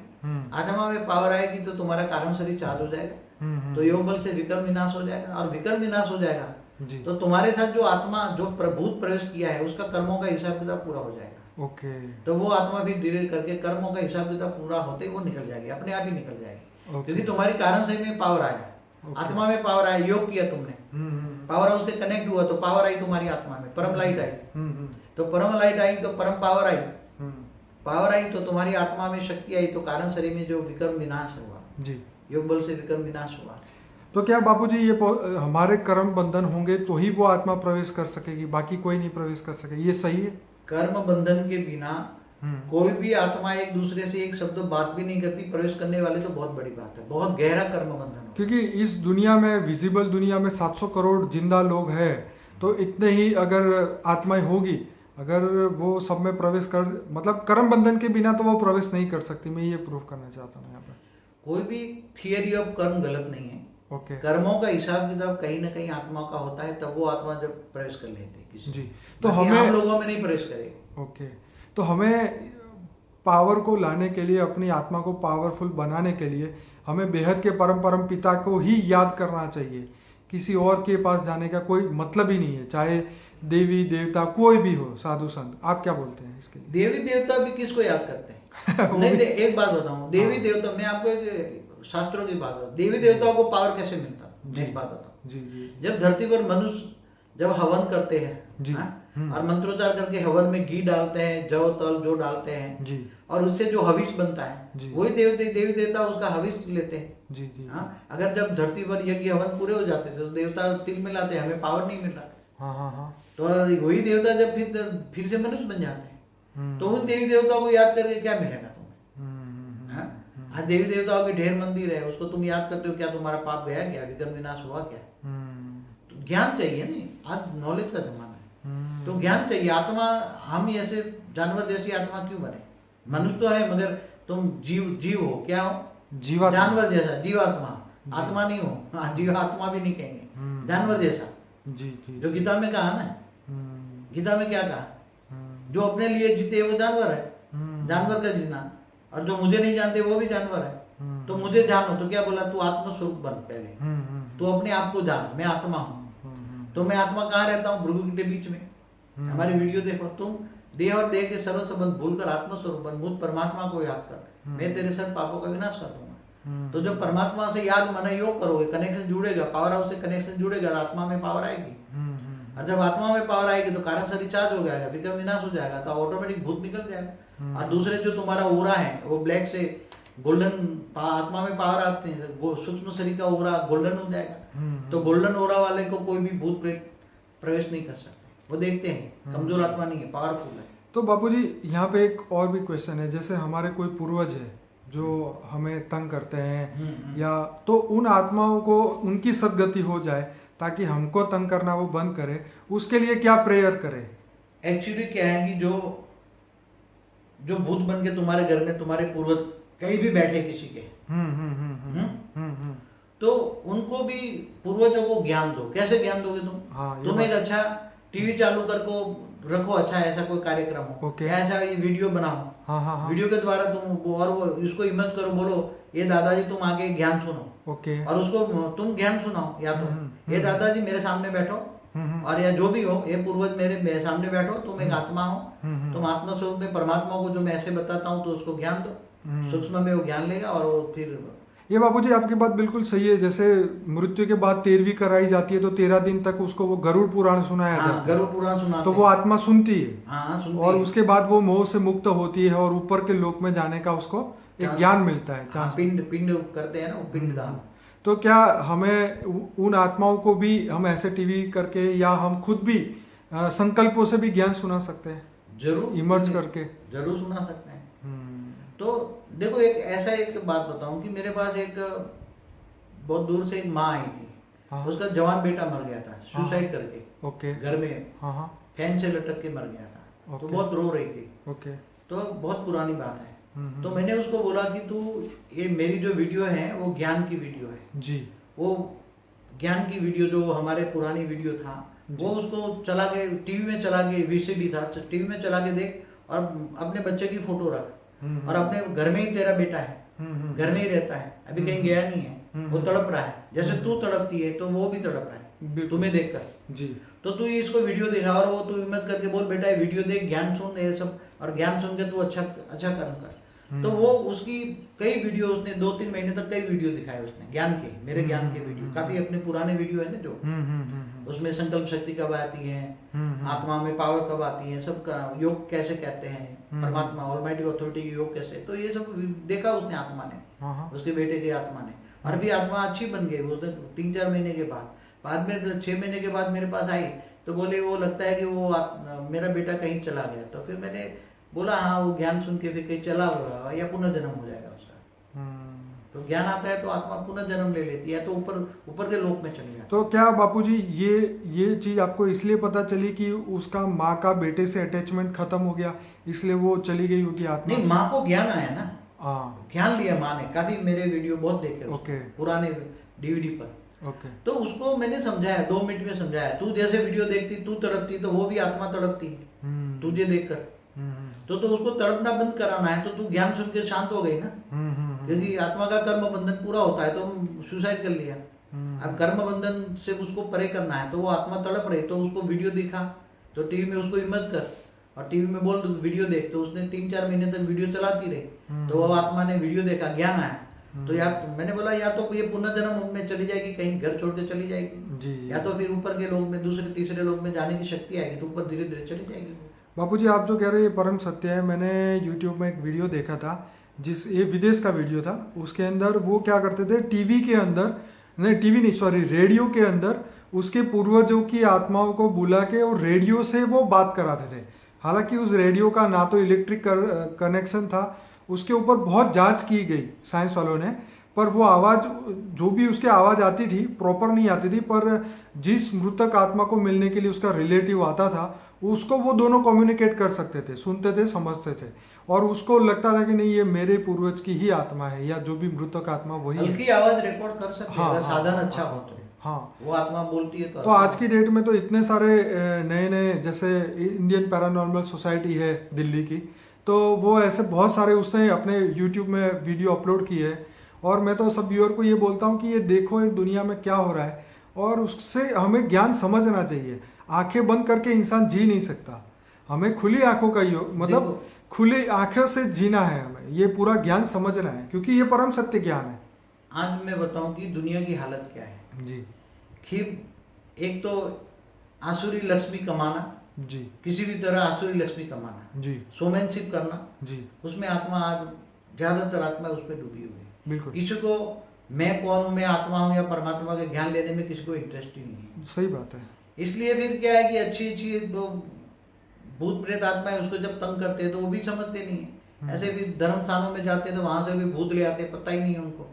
आत्मा में पावर आएगी तो तुम्हारा कारण शरीर चार्ज हो जाएगा, तो योग बल से विकर्म विनाश हो जाएगा, और विकर्म विनाश हो जाएगा तो तुम्हारे साथ जो आत्मा जो भूत प्रवेश किया है उसका कर्मों का हिसाब किताब पूरा हो जाएगा। ओके, तो वो आत्मा फिर धीरे करके कर्मों का हिसाब किताब पूरा होते ही वो निकल जाएगी, अपने आप ही निकल जाएगी, क्योंकि तुम्हारी कारण शरीर में पावर आया, आत्मा में पावर आया, योग किया तुमने, पावर हाउस से कनेक्ट हुआ तो पावर आई तुम्हारी आत्मा में, परम लाइट आई, तो परम लाइट आई तो परम पावर आई, पावर आई तो तुम्हारी आत्मा में शक्ति आई, तो कारण शरीर में जो विकर्म विनाश हुआ, जी, योग बल से विकर्म विनाश हुआ। तो क्या बापूजी ये हमारे कर्म बंधन होंगे तो ही वो आत्मा प्रवेश कर सकेगी, बाकी कोई नहीं प्रवेश कर सके, ये सही है? कर्म बंधन के बिना कोई भी आत्मा एक दूसरे से एक शब्द बात भी नहीं करती, प्रवेश करने वाले तो बहुत बड़ी बात है, बहुत गहरा कर्म बंधन हो। क्योंकि इस दुनिया में, विजिबल दुनिया में 700 करोड़ जिंदा लोग हैं, तो इतने ही अगर आत्माएं होगी, अगर वो सब में प्रवेश कर, मतलब कर्म बंधन के बिना तो वो प्रवेश नहीं कर सकती, मैं ये प्रूफ करना चाहता हूँ यहाँ पर। कोई भी थियरी ऑफ कर्म गलत नहीं है, ओके, कर्मों का हिसाब किताब कहीं ना कहीं आत्मा का होता है, तब वो आत्मा जब प्रवेश कर लेते हैं किसी, जी, तो हम लोगों में नहीं प्रवेश करेगा। ओके, तो हमें पावर को लाने के लिए, अपनी आत्मा को पावरफुल बनाने के लिए हमें बेहद के परम पिता को ही याद करना चाहिए, किसी और के पास जाने का कोई मतलब ही नहीं है, चाहे देवी देवता कोई भी हो, साधु संत। आप क्या बोलते हैं इसके लिए? देवी देवता भी किसको याद करते हैं? नहीं एक बात बताऊं, देवी देवता, मैं आपको एक शास्त्रों की बात बताऊं, देवी देवताओं को पावर कैसे मिलता, मैं एक बात बताऊं। जी जी जब धरती पर मनुष्य जब हवन करते हैं जी, हाँ, और मंत्रोच्चार करके हवन में घी डालते हैं, जौ तल जो डालते हैं जी और उससे जो हविष बनता है जी। वही देवी देवता उसका हविष लेते हैं। जी जी हाँ, अगर जब धरती पर यज्ञ हवन पूरे हो जाते थे तो देवता तिल मिलाते हैं, हमें पावर नहीं मिल रहा, हाँ हाँ हाँ। तो वही देवता जब फिर से मनुष्य बन जाते हैं, तो हम्म उन देवी देवताओं को याद करके क्या मिलेगा तुम्हें? हम्म हाँ? आज देवी देवताओं के ढेर मंदिर है, उसको तुम याद करते हो, क्या तुम्हारा पाप गया, क्या विघ्न विनाश हुआ क्या? तो ज्ञान चाहिए नहीं, आज नॉलेज का जमाना है, तो ज्ञान चाहिए। आत्मा, हम ऐसे जानवर जैसी आत्मा क्यों बने? मनुष्य तो है मगर तुम जीव हो, क्या हो? जीवात्मा। जानवर जैसा, जीवात्मा, आत्मा नहीं हो। हाँ, जीवात्मा भी नहीं कहेंगे, जानवर जैसा। जी जी। जो गीता में कहा ना, गीता में क्या कहा? जो अपने लिए जीते वो जानवर है, जानवर का जीना, और जो मुझे नहीं जानते वो भी जानवर है। तो मुझे जानो, तो क्या बोला? तू आत्मस्वरूप बन पहले, तू अपने आप को जान, मैं आत्मा हूँ। तो मैं आत्मा कहाँ रहता हूँ? भृगु के बीच में। हमारी वीडियो देखो, तुम देह और देह के सर्व संबंध भूलकर आत्मस्वरूप बन, मुझ परमात्मा को याद कर, मैं तेरे सब पापों का विनाश कर दूंगा। तो जब परमात्मा से याद मन योग करोगे, कनेक्शन जुड़ेगा, पावर हाउस से कनेक्शन जुड़ेगा, तो आत्मा में पावर आएगी। और जब आत्मा में पावर आएगी तो कारण से रिचार्ज हो जाएगा, विक्रम विनाश हो जाएगा, तो ऑटोमेटिक भूत निकल जाएगा। और दूसरे जो तुम्हारा ओरा है वो ब्लैक से गोल्डन, आत्मा में पावर आते हैं, सूक्ष्म शरीर का ओरा गोल्डन हो जाएगा। तो गोल्डन ओरा वाले को कोई भी भूत प्रेत प्रवेश नहीं कर सकते, वो देखते हैं कमजोर आत्मा नहीं है, पावरफुल है। तो बापूजी यहाँ पे एक और भी क्वेश्चन है, जैसे हमारे कोई पूर्वज है जो हमें तंग करते हैं या, तो उन आत्माओं को उनकी सदगति हो जाए ताकि हमको तंग करना वो बंद करे, उसके लिए क्या प्रेयर करें? एक्चुअली क्या है कि जो भूत बन के तुम्हारे घर में तुम्हारे पूर्वज कहीं भी बैठे किसी के, तो उनको भी पूर्वजों को ज्ञान दो। कैसे ज्ञान दोगे तुम? हाँ, तुम एक अच्छा टीवी चालू कर को रखो, अच्छा ऐसा कोई कार्यक्रम हो, ओके। ऐसा ये वीडियो बनाओ। हाँ हाँ हाँ। वीडियो के द्वारा तुम और वो इसको इमेज करो, बोलो ये दादाजी तुम आके ज्ञान सुनो, ओके। और उसको तुम ज्ञान सुनाओ, या तो ये दादाजी मेरे सामने बैठो, और या जो भी हो, ये पूर्वज मेरे सामने बैठो, तुम एक आत्मा हो, तुम आत्मा स्वरूप में परमात्मा को जो मैं ऐसे बताता हूँ तो उसको ज्ञान दो, सूक्ष्म में वो ज्ञान लेगा। और वो फिर ये बाबूजी आपकी बात बिल्कुल सही है, जैसे मृत्यु के बाद 13वीं कराई जाती है तो 13 दिन तक उसको वो गरुड़ पुराण सुनाया जाता है, गरुड़ पुराण सुनाते तो वो आत्मा सुनती है। हाँ, सुनती और है। उसके बाद वो मोह से मुक्त होती है और ऊपर के लोक में जाने का उसको एक ज्ञान मिलता है। हाँ, पिंड करते हैं ना, वो पिंड दान। तो क्या हमें उन आत्माओं को भी हम ऐसे टीवी करके या हम खुद भी संकल्पों से भी ज्ञान सुना सकते हैं? जरूर इमर्ज करके जरूर सुना सकते हैं। तो देखो, एक ऐसा एक बात बताऊं कि मेरे पास एक बहुत दूर से एक माँ आई थी। हाँ। उसका जवान बेटा मर गया था सुसाइड करके, ओके। घर में हाँ हाँ फैन से लटक के मर गया था। तो ओके। बहुत रो रही थी। ओके। तो बहुत पुरानी बात है। तो मैंने उसको बोला कि तू, ये मेरी जो वीडियो है वो ज्ञान की वीडियो है जी। वो ज्ञान की वीडियो जो हमारे पुरानी वीडियो था वो उसको चला के टीवी में चला के, वीसीडी था, टीवी में चला के देख, और अपने बच्चे की फोटो रख, और अपने घर में ही तेरा बेटा है, घर में ही रहता है, अभी कहीं गया नहीं है, वो तड़प रहा है जैसे तू तड़पती है, तो वो भी तड़प रहा है तुम्हें देखकर जी। तो तू इसको वीडियो देखा, और वो तू हिम्मत करके बोल बेटा ये वीडियो देख, ज्ञान सुन, ये सब, और ज्ञान सुन के तू अच्छा कर्म कर। तो वो उसकी कई वीडियो, उसने 2-3 महीने तक कई वीडियो दिखाए उसने ज्ञान के, मेरे ज्ञान के वीडियो, काफी अपने पुराने वीडियो है ना जो, उसमें संकल्प शक्ति कब आती है, आत्मा में पावर कब आती है, सबका योग कैसे कहते हैं, परमात्मा ऑलमाइटी अथॉरिटी की योग कैसे, तो ये सब देखा उसने, आत्मा ने, उसके बेटे की आत्मा ने। और भी आत्मा अच्छी बन गई उसने 3-4 महीने के बाद में 6 महीने के बाद मेरे पास आई, तो बोले वो लगता है कि वो मेरा बेटा कहीं चला गया। तो फिर मैंने बोला हाँ, वो ज्ञान सुन के फिर कहीं चला गया या पुनर्जन्म हो जाएगा उसका। तो ज्ञान आता है तो आत्मा पुनर्जन्म ले लेती है, तो ऊपर के लोक में चली जाती है। तो क्या बापूजी ये चीज आपको इसलिए पता चली कि उसका माँ का बेटे से अटैचमेंट खत्म हो गया, इसलिए वो चली गई होगी आत्मा? नहीं, माँ को ज्ञान आया ना, हाँ, ज्ञान लिया माँ ने। काफी मेरे वीडियो बहुत देखे ओके, पुराने डीवीडी पर। ओके। तो उसको मैंने समझाया, 2 मिनट में समझाया, तू जैसे वीडियो देखती, तू तड़पती, तो वो भी आत्मा तड़पती है तुझे देखकर। तो उसको तड़पना बंद कराना है, तो तू ज्ञान सुन के शांत हो गई ना, क्योंकि आत्मा का कर्म बंधन पूरा होता है, तो सुसाइड कर लिया। अब कर्म बंधन से उसको परे करना है, तो वो आत्मा तड़प रही, तो उसको वीडियो दिखा, तो टीवी में उसको इमेज कर, और टीवी में बोल दो वीडियो देख, तो उसने 3-4 महीने तक वीडियो चलाती रही, तो वो आत्मा ने वीडियो देखा, ज्ञान आया, तो यार मैंने बोला या तो ये पुनर्जन्म में चली जाएगी, कहीं घर छोड़ के चली जाएगी जी। या तो फिर ऊपर के लोग में दूसरे तीसरे लोग में जाने की शक्ति आएगी, तो ऊपर धीरे धीरे चली जाएगी। बापूजी आप जो कह रहे हैं ये परम सत्य है। मैंने यूट्यूब में एक वीडियो देखा था, ये विदेश का वीडियो था। उसके अंदर वो क्या करते थे, टीवी के अंदर, नहीं टीवी नहीं सॉरी, रेडियो के अंदर उसके पूर्वजों की आत्माओं को बुला के और रेडियो से वो बात कराते थे। हालांकि उस रेडियो का ना तो इलेक्ट्रिक कनेक्शन था, उसके ऊपर बहुत जांच की गई साइंस वालों ने, पर वो आवाज़ जो भी उसकी आवाज़ आती थी प्रॉपर नहीं आती थी, पर जिस मृतक आत्मा को मिलने के लिए उसका रिलेटिव आता था उसको वो दोनों कम्युनिकेट कर सकते थे, सुनते थे, समझते थे, और उसको लगता था कि नहीं ये मेरे पूर्वज की ही आत्मा है या जो भी मृतक आत्मा वही है। हल्की आवाज रिकॉर्ड कर सकते हैं, अगर साधन अच्छा हो तो। हाँ, वो आत्मा बोलती है तो आज की डेट में तो इतने सारे नए नए, जैसे इंडियन पैरानॉर्मल सोसाइटी है दिल्ली की, तो वो ऐसे बहुत सारे उसने अपने यूट्यूब में वीडियो अपलोड किए है। और मैं तो सब व्यूअर को ये बोलता हूँ कि ये देखो इस दुनिया में क्या हो रहा है, और उससे हमें ज्ञान समझना चाहिए। आंखें बंद करके इंसान जी नहीं सकता, हमें खुली आंखों का मतलब खुली आंखों से जीना है, हमें ये पूरा ज्ञान समझना है, क्योंकि ये परम सत्य ज्ञान है। आज मैं बताऊं कि दुनिया की हालत क्या है जी। कि एक तो आसुरी लक्ष्मी कमाना जी, किसी भी तरह आसुरी लक्ष्मी कमाना जी, शोमैनशिप करना जी, उसमें आत्मा आज ज्यादातर आत्मा उस पर डूबी हुई है। बिल्कुल किसी को मैं कौन हूँ, मैं आत्मा हूँ या परमात्मा का ज्ञान लेने में किसी को इंटरेस्ट ही नहीं है। सही बात है। इसलिए फिर क्या है कि अच्छी अच्छी जो भूत प्रेत आत्मा है उसको जब तंग करते हैं तो वो भी समझते नहीं है। ऐसे भी धर्म स्थानों में जाते हैं तो वहां से भी भूत ले आते हैं, पता ही नहीं है उनको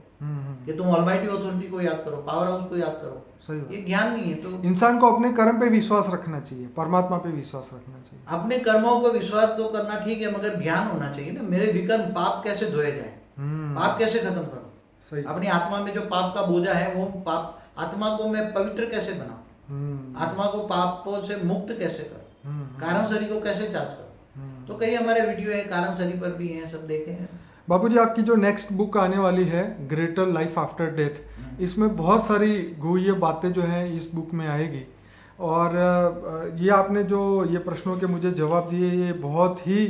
कि तुम ऑलमाइटी अथॉरिटी को याद करो, पावर हाउस को याद करो। सही बात। ये ज्ञान नहीं है। तो इंसान को अपने कर्म पे विश्वास रखना चाहिए, परमात्मा पे विश्वास रखना चाहिए। अपने कर्मों को विश्वास तो करना ठीक है, मगर ज्ञान होना चाहिए ना, मेरे विकर्म पाप कैसे धोए जाए, पाप कैसे खत्म करूं, सही। अपनी आत्मा में जो पाप का बोझा है वो पाप आत्मा को मैं पवित्र कैसे बनाऊं, आत्मा को पापों से मुक्त कैसे करूं, कारण शरीर को कैसे जांच करूं। तो कई हमारे वीडियो है कारण शरीर पर भी हैं, सब देखे हैं। बापूजी आपकी जो नेक्स्ट बुक आने वाली है ग्रेटर लाइफ आफ्टर डेथ, इसमें बहुत सारी गुह्य बातें जो हैं इस बुक में आएगी। और ये आपने जो ये प्रश्नों के मुझे जवाब दिए, ये बहुत ही,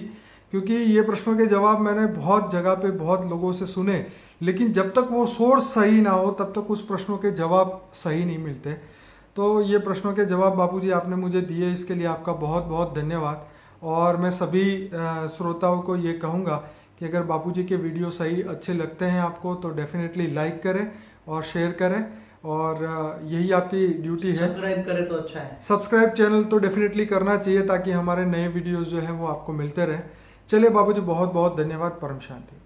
क्योंकि ये प्रश्नों के जवाब मैंने बहुत जगह पे बहुत लोगों से सुने, लेकिन जब तक वो सोर्स सही ना हो तब तक उस प्रश्नों के जवाब सही नहीं मिलते। तो ये प्रश्नों के जवाब बापूजी आपने मुझे दिए, इसके लिए आपका बहुत बहुत धन्यवाद। और मैं सभी श्रोताओं को ये कहूँगा कि अगर बापूजी के वीडियो सही अच्छे लगते हैं आपको तो डेफिनेटली लाइक करें और शेयर करें, और यही आपकी ड्यूटी है। सब्सक्राइब करें तो अच्छा है। सब्सक्राइब चैनल तो डेफिनेटली करना चाहिए ताकि हमारे नए वीडियोस जो हैं वो आपको मिलते रहें। चलिए बापूजी बहुत बहुत धन्यवाद। परम शांति।